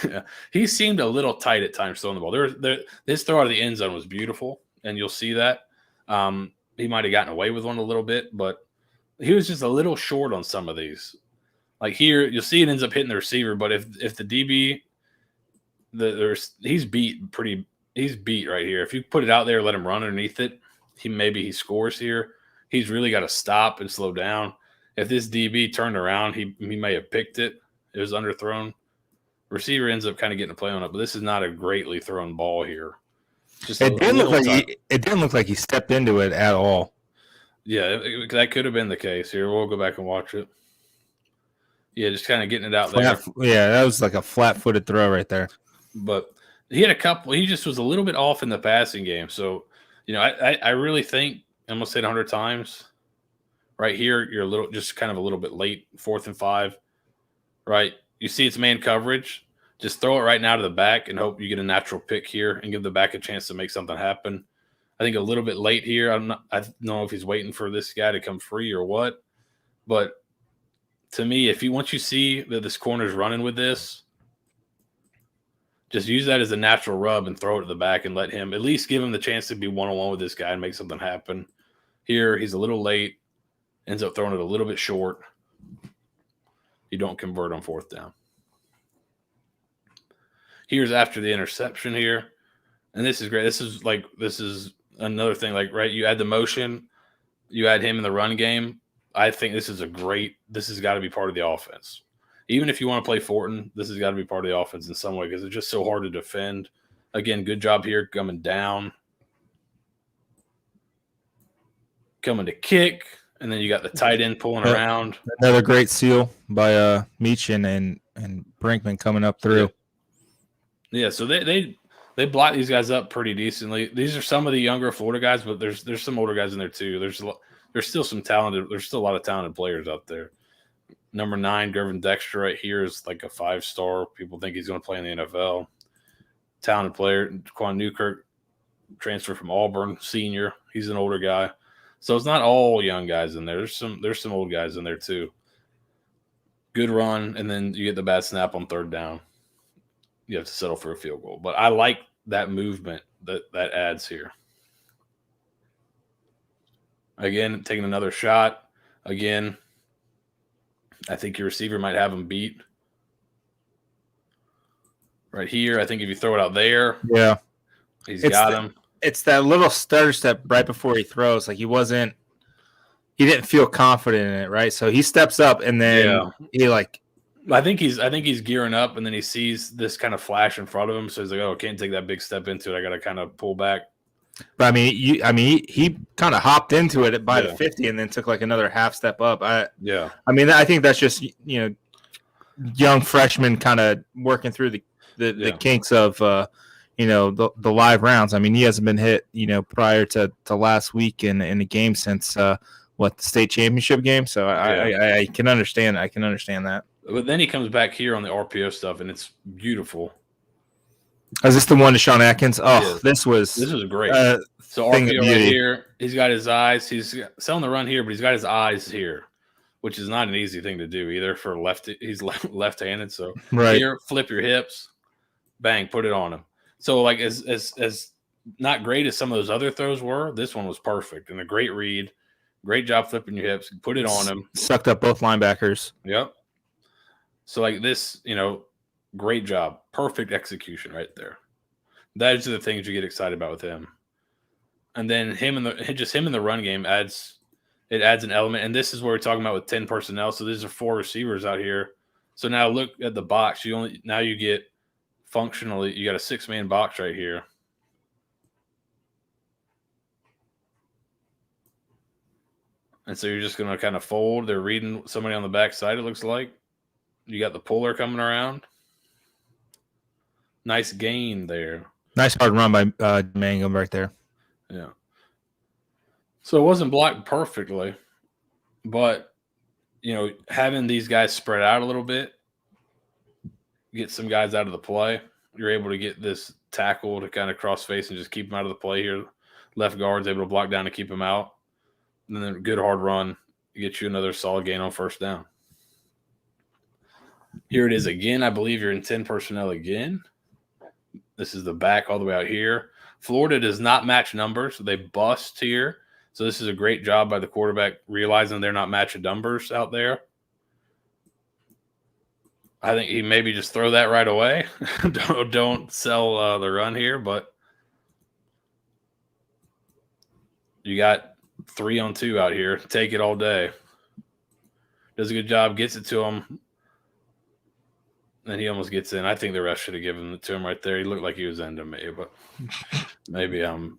Yeah. He seemed a little tight at times throwing the ball. His throw out of the end zone was beautiful, and you'll see that. He might have gotten away with one a little bit, but he was just a little short on some of these. Like here, you'll see it ends up hitting the receiver, but if the DB, he's beat right here. If you put it out there, let him run underneath it, he scores here. He's really got to stop and slow down. If this DB turned around, he may have picked it. It was underthrown. Receiver ends up kind of getting a play on it, but this is not a greatly thrown ball here. It didn't look like he stepped into it at all. Yeah, that could have been the case. Here, we'll go back and watch it. Yeah, just kind of getting it out there. Yeah, that was like a flat-footed throw right there. But He had a couple. He just was a little bit off in the passing game. So, I really think I'm gonna say it 100 times. Right here, you're just kind of a little bit late, 4th and 5. Right, you see it's man coverage. Just throw it right now to the back and hope you get a natural pick here and give the back a chance to make something happen. I think a little bit late here. I don't know if he's waiting for this guy to come free or what. But to me, once you see that this corner's running with this, just use that as a natural rub and throw it to the back and let him at least give him the chance to be one-on-one with this guy and make something happen. Here, he's a little late, ends up throwing it a little bit short. You don't convert on 4th down. Here's after the interception here. And this is great. This is another thing. Like, right, you add the motion, you add him in the run game. I think this has got to be part of the offense. Even if you want to play Fortin, this has got to be part of the offense in some way because it's just so hard to defend. Again, good job here coming down. Coming to kick, and then you got the tight end pulling around. Another great seal by Meachin and Brinkman coming up through. Yeah, so they block these guys up pretty decently. These are some of the younger Florida guys, but there's some older guys in there too. There's still a lot of talented players out there. Number 9, Gervin Dexter right here is like a 5-star. People think he's going to play in the NFL. Talented player. Quan Newkirk, transfer from Auburn, senior. He's an older guy. So it's not all young guys in there. There's some old guys in there too. Good run, and then you get the bad snap on 3rd down. You have to settle for a field goal. But I like that movement that adds here. Again, taking another shot. Again, I think your receiver might have him beat. Right here, I think if you throw it out there, yeah, he's got him. It's that little stutter step right before he throws. Like he didn't feel confident in it, right? So he steps up and then I think he's gearing up, and then he sees this kind of flash in front of him. So he's like, "Oh, I can't take that big step into it. I got to kind of pull back." But he kind of hopped into it by the 50, and then took like another half step up. I think that's just young freshman kind of working through the kinks of the live rounds. I mean, he hasn't been hit prior to last week in the game since the state championship game. So I can understand. I can understand that. But then he comes back here on the RPO stuff, and it's beautiful. Is this the one to Sean Atkins? Oh, this was great. So RPO right here, he's got his eyes. He's selling the run here, but he's got his eyes here, which is not an easy thing to do either for lefty. He's left-handed, so here, flip your hips, bang, put it on him. So like as not great as some of those other throws were, this one was perfect and a great read. Great job flipping your hips, put it on him. Sucked up both linebackers. Yep. So like this, great job. Perfect execution right there. Those are the things you get excited about with him. And then him in the run game adds an element. And this is where we're talking about with 10 personnel. So these are 4 receivers out here. So now look at the box. You get functionally, you got a 6-man box right here. And so you're just going to kind of fold. They're reading somebody on the backside, it looks like. You got the puller coming around. Nice gain there. Nice hard run by Mangum right there. Yeah. So it wasn't blocked perfectly, but, having these guys spread out a little bit, get some guys out of the play, you're able to get this tackle to kind of cross face and just keep him out of the play here. Left guard's able to block down to keep him out. And then a good hard run get you another solid gain on 1st down. Here it is again. I believe you're in 10 personnel again. This is the back all the way out here. Florida does not match numbers. They bust here. So this is a great job by the quarterback realizing they're not matching numbers out there. I think he maybe just throw that right away. Don't sell the run here, but you got 3-on-2 out here. Take it all day. Does a good job, gets it to him. And he almost gets in. I think the ref should have given it to him right there. He looked like he was into me, but maybe I'm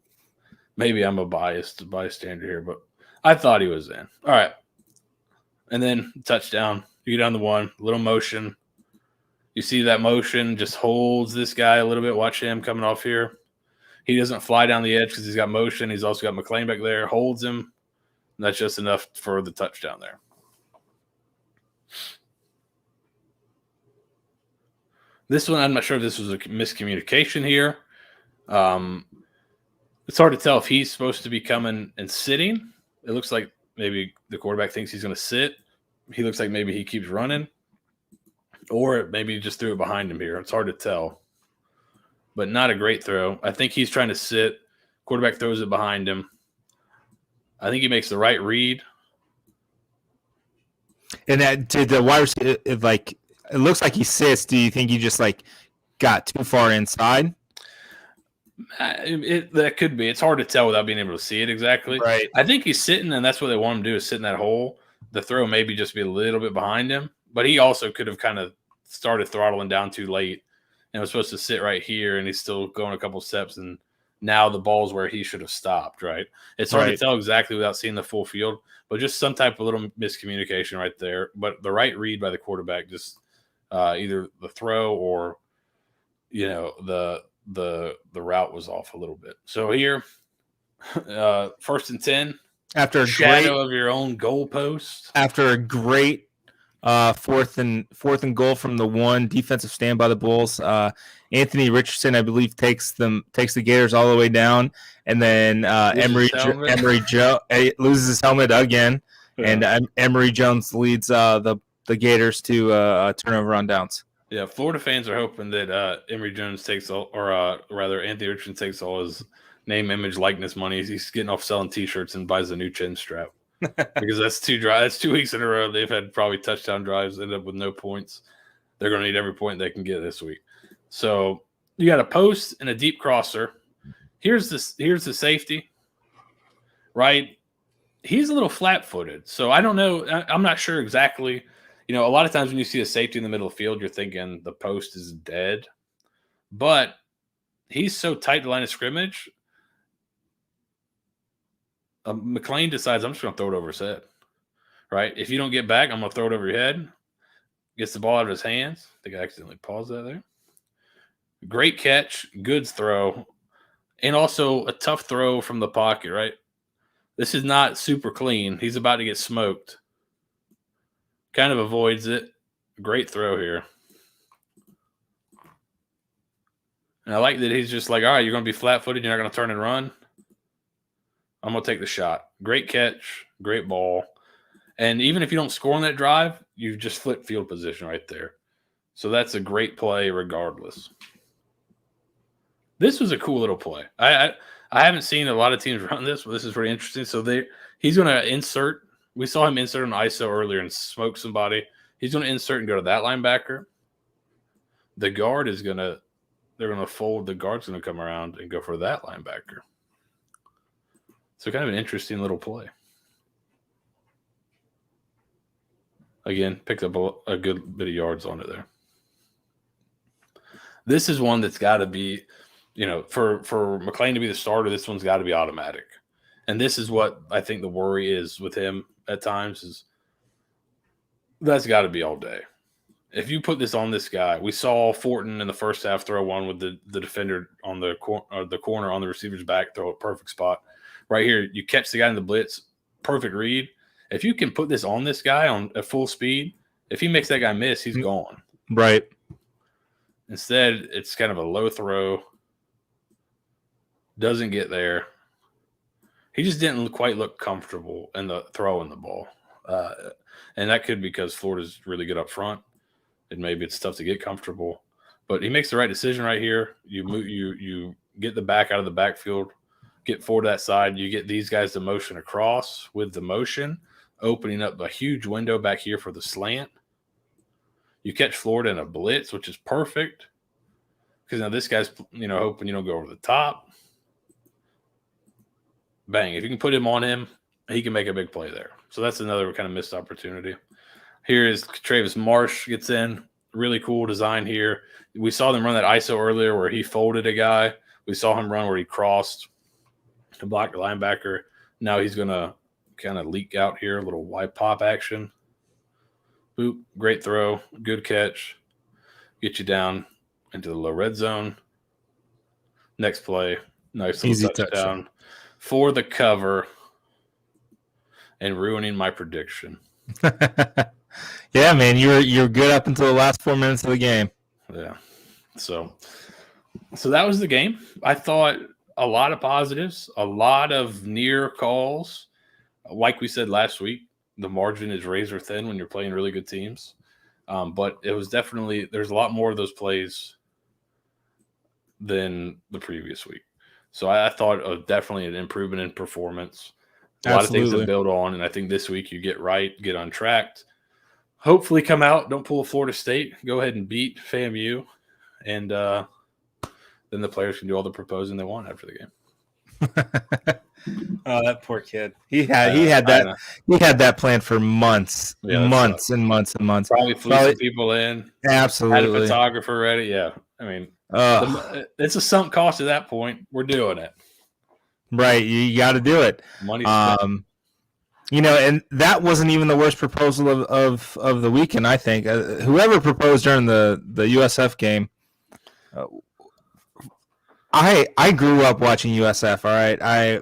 a bystander here, but I thought he was in. All right. And then touchdown. You get on the 1, little motion. You see that motion, just holds this guy a little bit. Watch him coming off here. He doesn't fly down the edge because he's got motion. He's also got McClain back there, holds him. And that's just enough for the touchdown there. This one, I'm not sure if this was a miscommunication here. It's hard to tell if he's supposed to be coming and sitting. It looks like maybe the quarterback thinks he's going to sit. He looks like maybe he keeps running. Or maybe he just threw it behind him here. It's hard to tell. But not a great throw. I think he's trying to sit. Quarterback throws it behind him. I think he makes the right read. And that to the wide receiver, it looks like he sits. Do you think he just got too far inside? That could be. It's hard to tell without being able to see it exactly. Right. I think he's sitting, and that's what they want him to do is sit in that hole. The throw maybe just be a little bit behind him, but he also could have kind of started throttling down too late and was supposed to sit right here, and he's still going a couple steps, and now the ball's where he should have stopped, right? It's hard to tell exactly without seeing the full field, but just some type of little miscommunication right there. But the right read by the quarterback, just either the throw or, the route was off a little bit. So here, 1st and 10. After a shadow of your own goalpost. After a great fourth and goal from the one defensive stand by the Bulls, Anthony Richardson, I believe, takes the Gators all the way down, and then Emory Joe loses his helmet again, and Emory Jones leads the Gators to a turnover on downs. Yeah, Florida fans are hoping that Emory Jones takes all, or rather Anthony Richardson takes all his name, image, likeness money. He's getting off selling T-shirts and buys a new chin strap. Because that's 2 weeks in a row. They've had probably touchdown drives, ended up with no points. They're going to need every point they can get this week. So you got a post and a deep crosser. Here's the safety, right? He's a little flat-footed, so I don't know. I'm not sure exactly. A lot of times when you see a safety in the middle of the field, you're thinking the post is dead. But he's so tight to the line of scrimmage. McClain decides, I'm just going to throw it over his head, right? If you don't get back, I'm going to throw it over your head. Gets the ball out of his hands. I think I accidentally paused that there. Great catch, good throw, and also a tough throw from the pocket, right? This is not super clean. He's about to get smoked. Kind of avoids it. Great throw here. And I like that he's just like, all right, you're going to be flat-footed. You're not going to turn and run. I'm going to take the shot. Great catch, great ball. And even if you don't score on that drive, you just flip field position right there. So that's a great play regardless. This was a cool little play. I haven't seen a lot of teams run this, but this is pretty interesting. So he's going to insert. We saw him insert an ISO earlier and smoke somebody. He's going to insert and go to that linebacker. The guard is going to – they're going to fold. The guard's going to come around and go for that linebacker. So kind of an interesting little play. Again, picked up a good bit of yards on it there. This is one that's got to be, for McClain to be the starter, this one's got to be automatic. And this is what I think the worry is with him at times is that's got to be all day. If you put this on this guy, we saw Fortin in the first half throw one with the defender on the corner on the receiver's back, throw a perfect spot. Right here, you catch the guy in the blitz, perfect read. If you can put this on this guy on at full speed, if he makes that guy miss, he's gone. Right. Instead, it's kind of a low throw. Doesn't get there. He just didn't quite look comfortable in the throwing the ball. And that could be because Florida's really good up front. And maybe it's tough to get comfortable. But he makes the right decision right here. You get the back out of the backfield. Get forward to that side. You get these guys to motion across with the motion, opening up a huge window back here for the slant. You catch Florida in a blitz, which is perfect because now this guy's, hoping you don't go over the top. Bang. If you can put him on him, he can make a big play there. So that's another kind of missed opportunity. Here is Travis Marsh gets in. Really cool design here. We saw them run that ISO earlier where he folded a guy. We saw him run where he crossed to block the linebacker. Now he's going to kind of leak out here, a little wide pop action. Boop, great throw, good catch. get you down into the low red zone. Next play, nice Easy little touchdown for the cover and ruining my prediction. Yeah, man, you're good up until the last 4 minutes of the game. Yeah. So that was the game. I thought a lot of positives, a lot of near calls. Like we said last week, the margin is razor thin when you're playing really good teams. But it was definitely – there's a lot more of those plays than the previous week. So I thought definitely an improvement in performance. A lot of things to build on, and I think this week you get right, get on track. Hopefully come out, don't pull a Florida State. Go ahead and beat FAMU, and then the players can do all the proposing they want after the game. Oh, that poor kid. He had that planned for months, months and months and months. Probably flew some people in. Absolutely. Had a photographer ready. Yeah, I mean, it's a sunk cost at that point. We're doing it. Right, you got to do it. Money spent. And that wasn't even the worst proposal of the weekend. I think whoever proposed during the USF game. I grew up watching USF. All right, I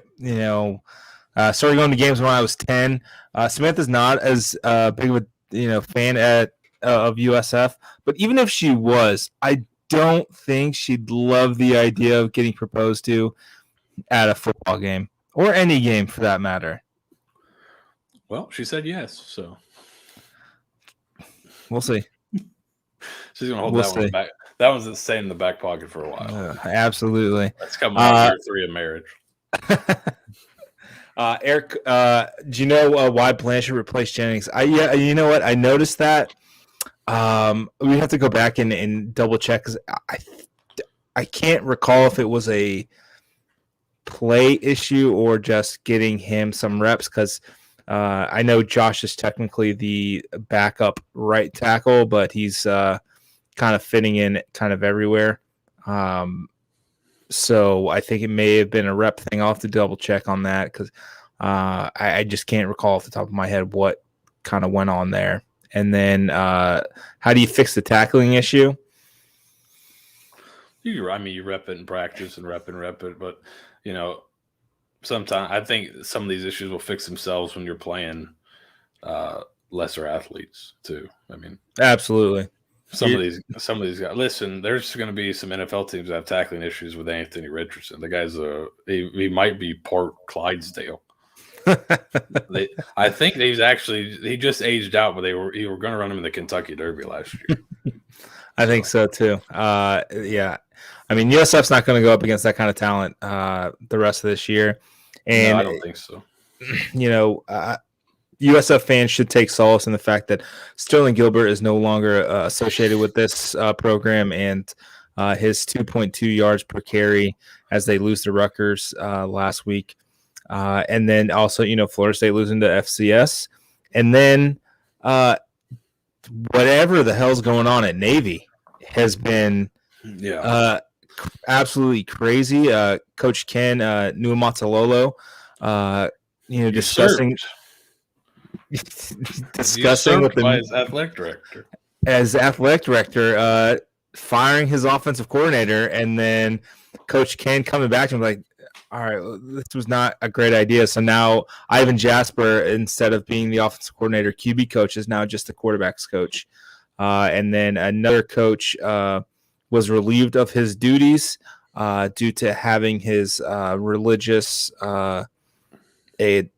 started going to games when I was 10. Samantha's not as big of a fan of USF, but even if she was, I don't think she'd love the idea of getting proposed to at a football game or any game for that matter. Well, she said yes, so we'll see. She's gonna hold that one back. That one's staying in the back pocket for a while. Absolutely. That's coming out year 3 of marriage. Eric, do you know why Blanchard replaced Jennings? You know what? I noticed that. We have to go back and double check because I can't recall if it was a play issue or just getting him some reps because I know Josh is technically the backup right tackle, but he's kind of fitting in kind of everywhere. So I think it may have been a rep thing. I'll have to double check on that because I just can't recall off the top of my head what kind of went on there. And then how do you fix the tackling issue? You rep it in practice and rep it, but sometimes I think some of these issues will fix themselves when you're playing lesser athletes too. I mean, absolutely. Some of these guys. Listen, there's going to be some NFL teams that have tackling issues with Anthony Richardson. The guy's he might be part Clydesdale. I think he just aged out, but they were going to run him in the Kentucky Derby last year. I think so too. Yeah. I mean, USF's not going to go up against that kind of talent the rest of this year. And no, I don't think so. USF fans should take solace in the fact that Sterling Gilbert is no longer associated with this program, and his 2.2 yards per carry as they lose to Rutgers last week. And then also, Florida State losing to FCS. And then whatever the hell's going on at Navy has been absolutely crazy. Coach Ken Nuamatalolo, discussing with his athletic director. As athletic director, firing his offensive coordinator, and then Coach Ken coming back to him like, all right, this was not a great idea. So now Ivan Jasper, instead of being the offensive coordinator, QB coach, is now just the quarterback's coach. And then another coach was relieved of his duties due to having his religious a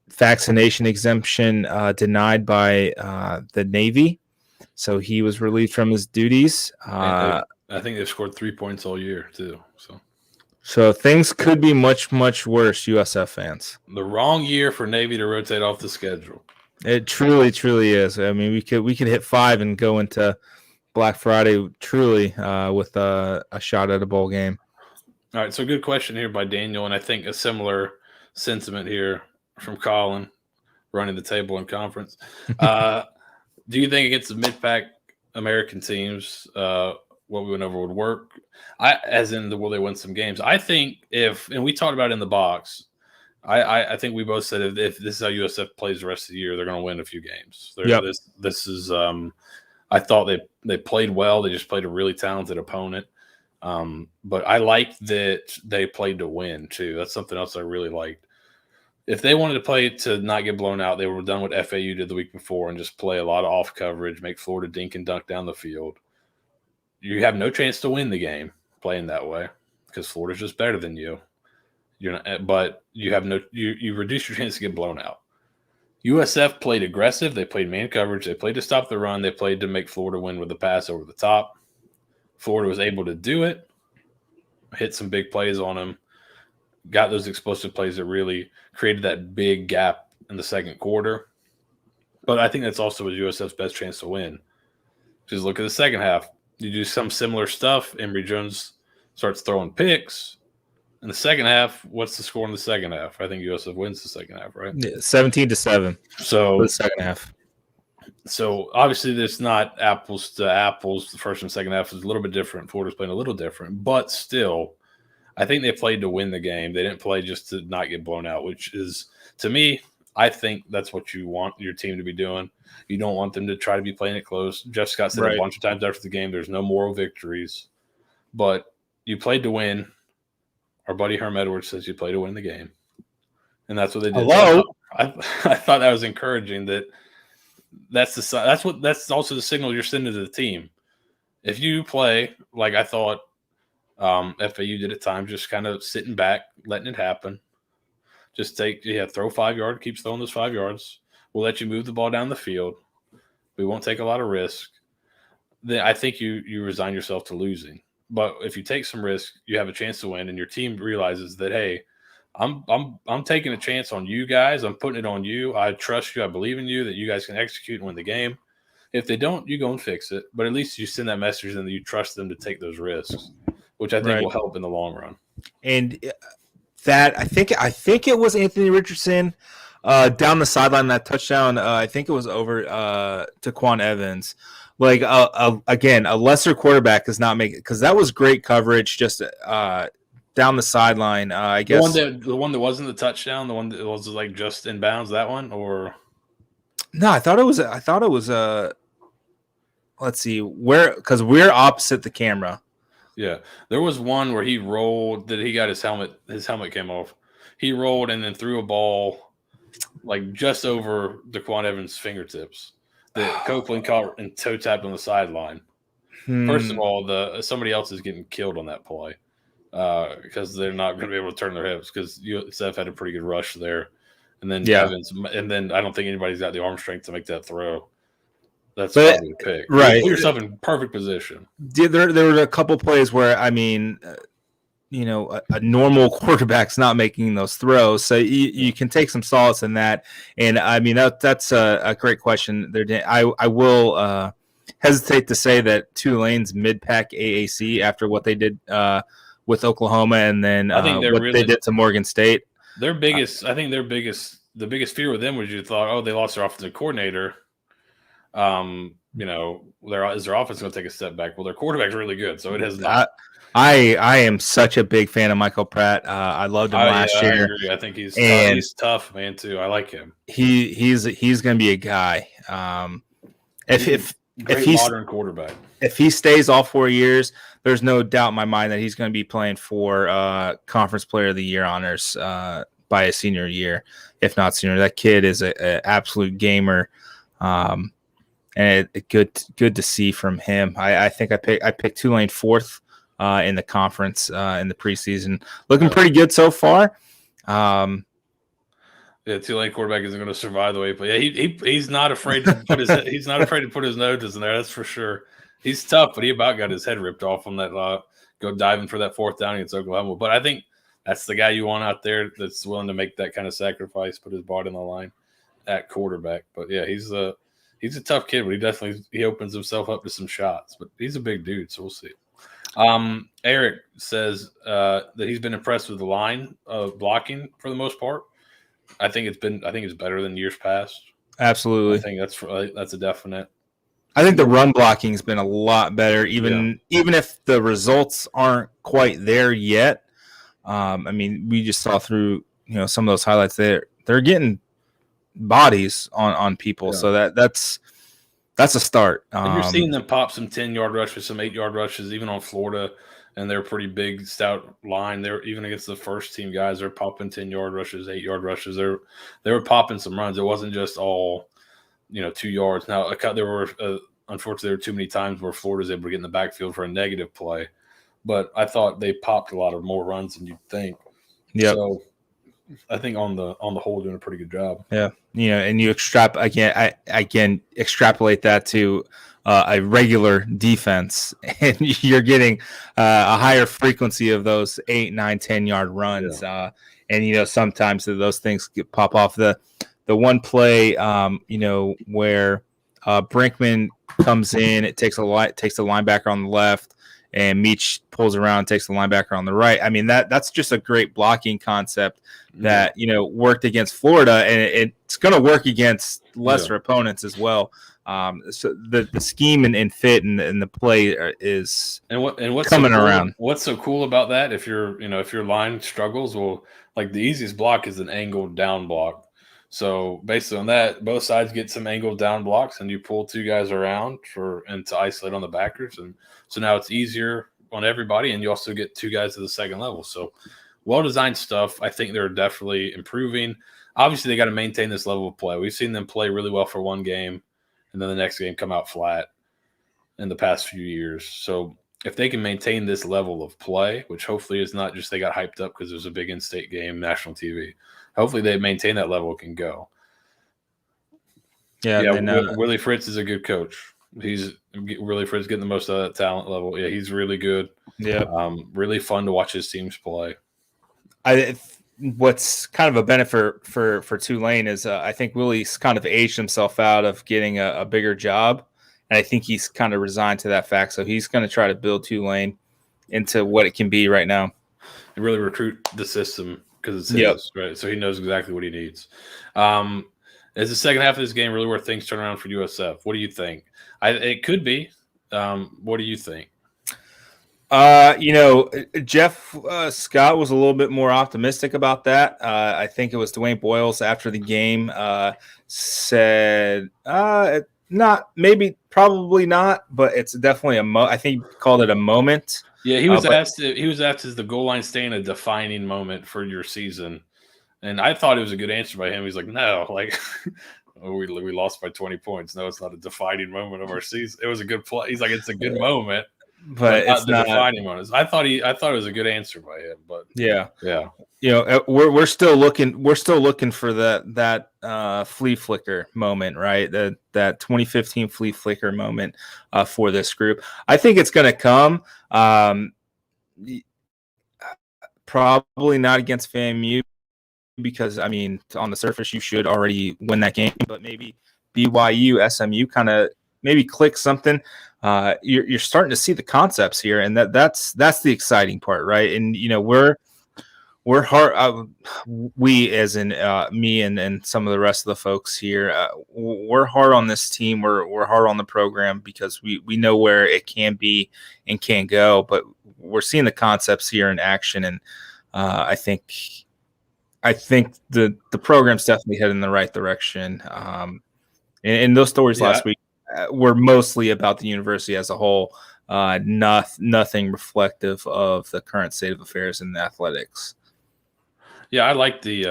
vaccination exemption denied by the Navy. So he was relieved from his duties. I think they've scored 3 points all year too. So things could be much, much worse, USF fans. The wrong year for Navy to rotate off the schedule. It truly, truly is. I mean, we could hit 5 and go into Black Friday truly with a shot at a bowl game. All right, so good question here by Daniel, and I think a similar sentiment here from Colin, running the table in conference. Do you think against the mid-pack American teams, what we went over would work? Will they win some games? I think and we talked about it in the box, I think we both said if this is how USF plays the rest of the year, they're going to win a few games. This is I thought they played well. They just played a really talented opponent. But I liked that they played to win too. That's something else I really liked. If they wanted to play to not get blown out, they were done what FAU did the week before and just play a lot of off coverage, make Florida dink and dunk down the field. You have no chance to win the game playing that way because Florida's just better than you. You're not, but you have you reduce your chance to get blown out. USF played aggressive. They played man coverage. They played to stop the run. They played to make Florida win with a pass over the top. Florida was able to do it, hit some big plays on them, got those explosive plays that really created that big gap in the second quarter. But I think that's also USF's best chance to win. Just look at the second half. You do some similar stuff. Emory Jones starts throwing picks. In the second half, what's the score in the second half? I think USF wins the second half, right? Yeah, 17-7. So for the second half. So obviously, there's not apples to apples. The first and second half is a little bit different. Florida's playing a little different, but still, I think they played to win the game. They didn't play just to not get blown out, which is, to me, I think that's what you want your team to be doing. You don't want them to try to be playing it close. Jeff Scott said a bunch of times after the game, there's no moral victories, but you played to win. Our buddy Herm Edwards says you play to win the game, and that's what they did. Hello. I thought that was encouraging. That's also the signal you're sending to the team. If you play like I thought FAU did at times, just kind of sitting back, letting it happen. Just throw 5 yards, keeps throwing those 5 yards. We'll let you move the ball down the field. We won't take a lot of risk. Then I think you resign yourself to losing. But if you take some risk, you have a chance to win, and your team realizes that, hey, I'm taking a chance on you guys. I'm putting it on you. I trust you. I believe in you that you guys can execute and win the game. If they don't, you go and fix it. But at least you send that message and that you trust them to take those risks, which I think will help in the long run. And that I think it was Anthony Richardson down the sideline, that touchdown. I think it was over to Quan Evans. Like again, a lesser quarterback does not make it, because that was great coverage. Just down the sideline, I guess the one that wasn't the touchdown, the one that was like just in bounds. That one, or no? I thought it was. Let's see because we're opposite the camera. Yeah, there was one where he rolled. That he got his helmet. His helmet came off. He rolled and then threw a ball like just over Daquan Evans' fingertips that Copeland caught and toe tapped on the sideline. First of all, somebody else is getting killed on that play because they're not going to be able to turn their hips because USF had a pretty good rush there, and then Evans, and then I don't think anybody's got the arm strength to make that throw. That's probably a pick. Right. You put yourself in perfect position. There were a couple plays where, I mean, a normal quarterback's not making those throws. So you can take some solace in that. And, I mean, that's a great question. I will hesitate to say that Tulane's mid-pack AAC after what they did with Oklahoma and then they did to Morgan State. The biggest fear with them was you thought, they lost their offensive coordinator. Is their offense going to take a step back? Well, their quarterback's really good, so it has not. I am such a big fan of Michael Pratt. I loved him last year. I agree. I think he's tough, man, too. I like him. He's going to be a guy. If he's modern quarterback, if he stays all 4 years, there's no doubt in my mind that he's going to be playing for Conference Player of the Year honors by his senior year, if not senior. That kid is an absolute gamer. And good to see from him. I think I picked Tulane fourth in the conference in the preseason. Looking pretty good so far. Tulane quarterback isn't going to survive the way he plays. Yeah, he's not afraid to put his noses in there. That's for sure. He's tough, but he about got his head ripped off on that go diving for that fourth down against Oklahoma. But I think that's the guy you want out there that's willing to make that kind of sacrifice, put his body on the line at quarterback. But yeah, he's a tough kid, but he opens himself up to some shots. But he's a big dude, so we'll see. Eric says that he's been impressed with the line of blocking for the most part. I think it's better than years past. Absolutely. I think that's a definite. I think the run blocking has been a lot better, even if the results aren't quite there yet. I mean, we just saw through some of those highlights. They're getting bodies on people, so that's a start. And you're seeing them pop some 10-yard rushes, some 8-yard rushes, even on Florida, and they're a pretty big, stout line. They're even against the first team guys. They're popping 10-yard rushes, 8-yard rushes. They were popping some runs. It wasn't just all 2 yards. Now there were unfortunately there were too many times where Florida's able to get in the backfield for a negative play, but I thought they popped a lot of more runs than you'd think. Yeah. So I think on the whole doing a pretty good job. Yeah, and you extrapolate that to a regular defense, and you're getting a higher frequency of those 8, 9, 10-yard runs. Yeah. And sometimes those things pop off. The one play, where Brinkman comes in, it takes the linebacker on the left, and Meach pulls around, takes the linebacker on the right. I mean, that's just a great blocking concept that worked against Florida, and it's going to work against lesser opponents as well. So the scheme and fit and the play is what's coming so cool, around. What's so cool about that? If your line struggles, well, like the easiest block is an angled down block. So based on that, both sides get some angled down blocks, and you pull two guys around and to isolate on the backers, and so now it's easier on everybody, and you also get two guys to the second level. So well-designed stuff. I think they're definitely improving. Obviously, they got to maintain this level of play. We've seen them play really well for one game, and then the next game come out flat in the past few years. So if they can maintain this level of play, which hopefully is not just they got hyped up because it was a big in-state game, national TV. Hopefully they maintain that level, can go. Yeah. Willie Fritz is a good coach. Willie Fritz getting the most of that talent level. Yeah, he's really good. Yeah. Really fun to watch his teams play. What's kind of a benefit for Tulane is I think Willie's kind of aged himself out of getting a bigger job, and I think he's kind of resigned to that fact. So he's going to try to build Tulane into what it can be right now, and really recruit the system because it's his, right? So he knows exactly what he needs. Is the second half of this game really where things turn around for USF? What do you think? It could be. What do you think? Jeff Scott was a little bit more optimistic about that. I think it was Dwayne Boyles after the game said, probably not, but it's definitely I think he called it a moment. Yeah, he was asked. He was asked, "Is the goal line staying a defining moment for your season?" And I thought it was a good answer by him. He's like, "No, like we lost by 20 points. No, it's not a defining moment of our season. It was a good play." He's like, "It's a good moment." But it's not defining moments. I thought it was a good answer by him, but yeah. We're still looking for that flea flicker moment, right? That 2015 flea flicker moment for this group. I think it's going to come. Probably not against FAMU because I mean, on the surface, you should already win that game, but maybe BYU, SMU kind of maybe click something. You're starting to see the concepts here, and that's the exciting part, right? And we're hard. We, as in me and some of the rest of the folks here, we're hard on this team. We're hard on the program because we know where it can be and can go, but we're seeing the concepts here in action, and I think the program's definitely heading in the right direction. And those stories last week were mostly about the university as a whole, nothing reflective of the current state of affairs in athletics. Yeah, I like the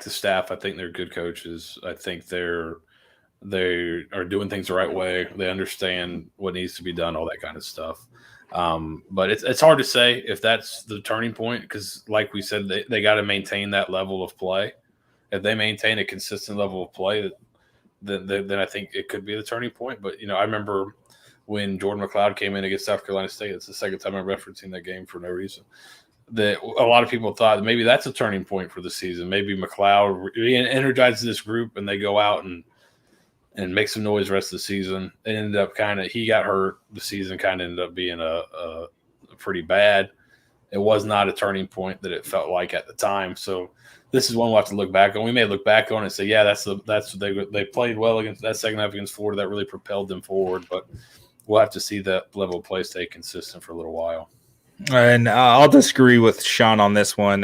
staff. I think they're good coaches. I think they are doing things the right way. They understand what needs to be done, all that kind of stuff. But it's hard to say if that's the turning point because, like we said, they got to maintain that level of play. If they maintain a consistent level of play, then I think it could be the turning point. But I remember when Jordan McLeod came in against South Carolina State. It's the second time I'm referencing that game for no reason. That a lot of people thought maybe that's a turning point for the season. Maybe McLeod energizes this group and they go out and make some noise the rest of the season. It ended up he got hurt. The season kind of ended up being a pretty bad. It was not a turning point that it felt like at the time. So this is one we'll have to look back on. We may look back on it and say, yeah, that's they played well against that second half against Florida. That really propelled them forward. But we'll have to see that level of play stay consistent for a little while. And I'll disagree with Sean on this one.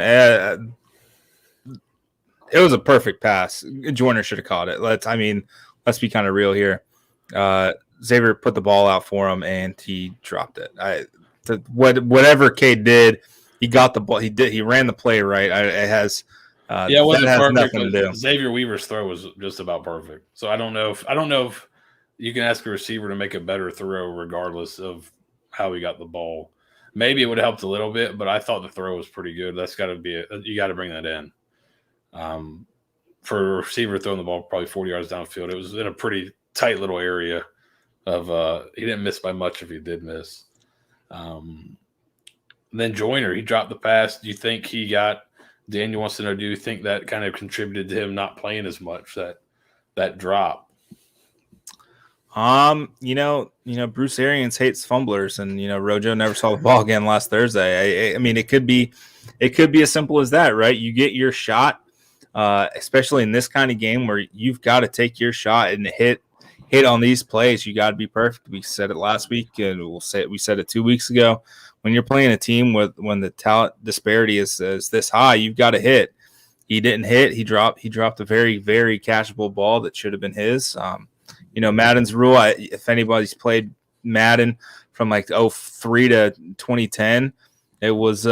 it was a perfect pass. Joyner should have caught it. Let's be kind of real here. Xavier put the ball out for him, and he dropped it. Whatever Cade did, he got the ball. He ran the play right. It has perfect. nothing to do. Xavier Weaver's throw was just about perfect. So I don't know if you can ask a receiver to make a better throw regardless of how he got the ball. Maybe it would have helped a little bit, but I thought the throw was pretty good. That's got to be you got to bring that in. For a receiver throwing the ball probably 40 yards downfield, it was in a pretty tight little area. He didn't miss by much if he did miss. Then Joyner, he dropped the pass. Do you think he got? Daniel wants to know. Do you think that kind of contributed to him not playing as much? That drop. Bruce Arians hates fumblers, and Rojo never saw the ball again last Thursday. I mean, it could be as simple as that, right? You get your shot, especially in this kind of game where you've got to take your shot and hit on these plays. You got to be perfect. We said it last week, and we said it 2 weeks ago. When you're playing a team when the talent disparity is this high, you've got to hit. He didn't hit. He dropped a very, very catchable ball that should have been his. Madden's rule, if anybody's played Madden from like 03 to 2010, it was,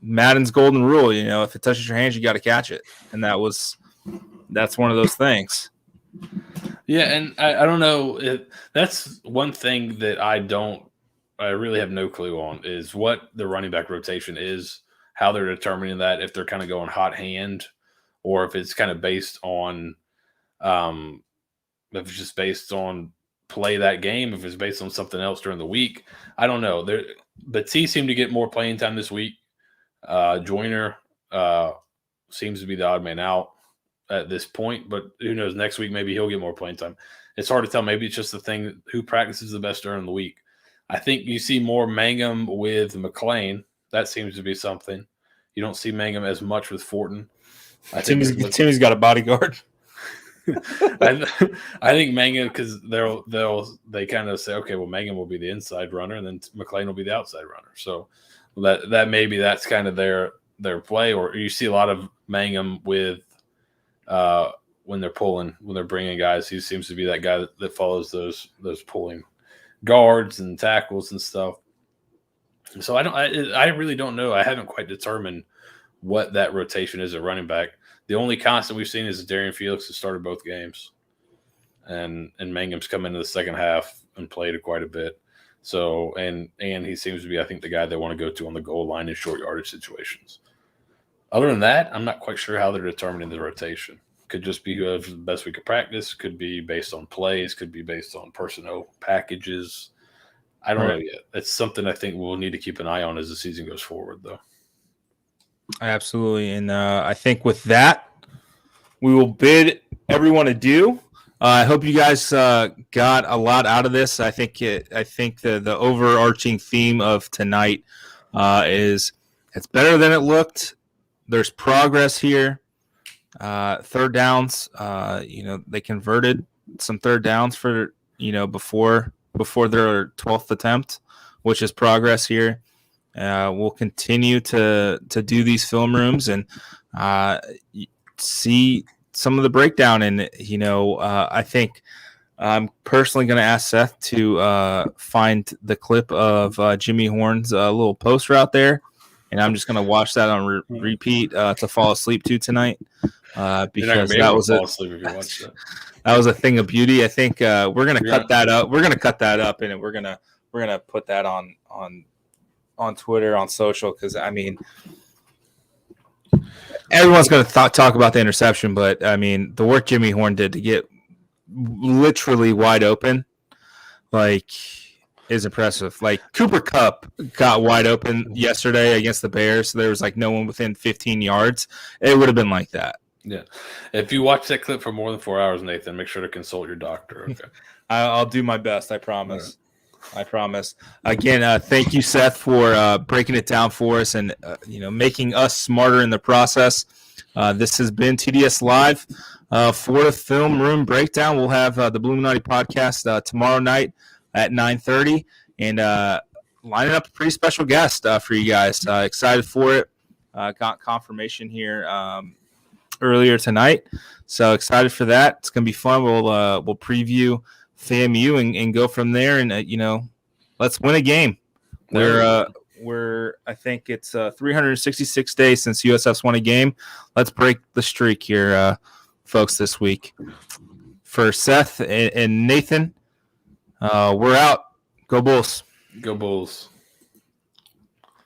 Madden's golden rule. If it touches your hands, you got to catch it. And that's one of those things. Yeah, and I don't know. That's one thing that I really have no clue on is what the running back rotation is, how they're determining that, if they're kind of going hot hand or if it's kind of based on if it's just based on play that game, if it's based on something else during the week. I don't know. But T seemed to get more playing time this week. Joyner seems to be the odd man out at this point, but who knows? Next week, maybe he'll get more playing time. It's hard to tell. Maybe it's just the thing who practices the best during the week. I think you see more Mangum with McLean. That seems to be something. You don't see Mangum as much with Fortin. Timmy's got a bodyguard. I think Mangum, because they kind of say, okay, well, Mangum will be the inside runner, and then McLean will be the outside runner. So that maybe that's kind of their play. Or you see a lot of Mangum with when they're bringing guys. He seems to be that guy that follows those pulling guards and tackles and stuff. So I really don't know. I haven't quite determined what that rotation is at running back. The only constant we've seen is Darian Felix, who started both games, and Mangum's come into the second half and played quite a bit. So and he seems to be, I think, the guy they want to go to on the goal line in short yardage situations. Other than that, I'm not quite sure how they're determining the rotation. Could just be whoever's the best week of practice. Could be based on plays. Could be based on personnel packages. I don't know yet. It's something I think we'll need to keep an eye on as the season goes forward, though. Absolutely. And I think with that, we will bid everyone adieu. I hope you guys got a lot out of this. I think the overarching theme of tonight is it's better than it looked. There's progress here. Third downs, they converted some third downs for, before their 12th attempt, which is progress here. We'll continue to do these film rooms and see some of the breakdown. And, I think I'm personally going to ask Seth to find the clip of Jimmy Horn's little poster out there. And I'm just going to watch that on repeat to fall asleep to tonight. Because that was a thing of beauty. I think we're going to cut that up. We're going to cut that up, and we're going to put that on Twitter, on social, because I mean, everyone's going to talk about the interception, but I mean, the work Jimmy Horn did to get literally wide open, is impressive. Like Cooper Kupp got wide open yesterday against the Bears, so there was no one within 15 yards. It would have been like that. Yeah. If you watch that clip for more than 4 hours, Nathan, make sure to consult your doctor. Okay. I'll do my best. I promise. Right. I promise. Again, thank you, Seth, for breaking it down for us and making us smarter in the process. This has been TDS Live, Florida Film Room Breakdown. We'll have the Illuminati podcast tomorrow night at 9:30, and lining up a pretty special guest for you guys. Excited for it. Got confirmation here earlier tonight. So excited for that. It's gonna be fun. We'll preview FAMU and go from there. And let's win a game. We're I think it's 366 days since USF's won a game. Let's break the streak here, folks, this week. For Seth and Nathan, we're out. Go Bulls. Go Bulls.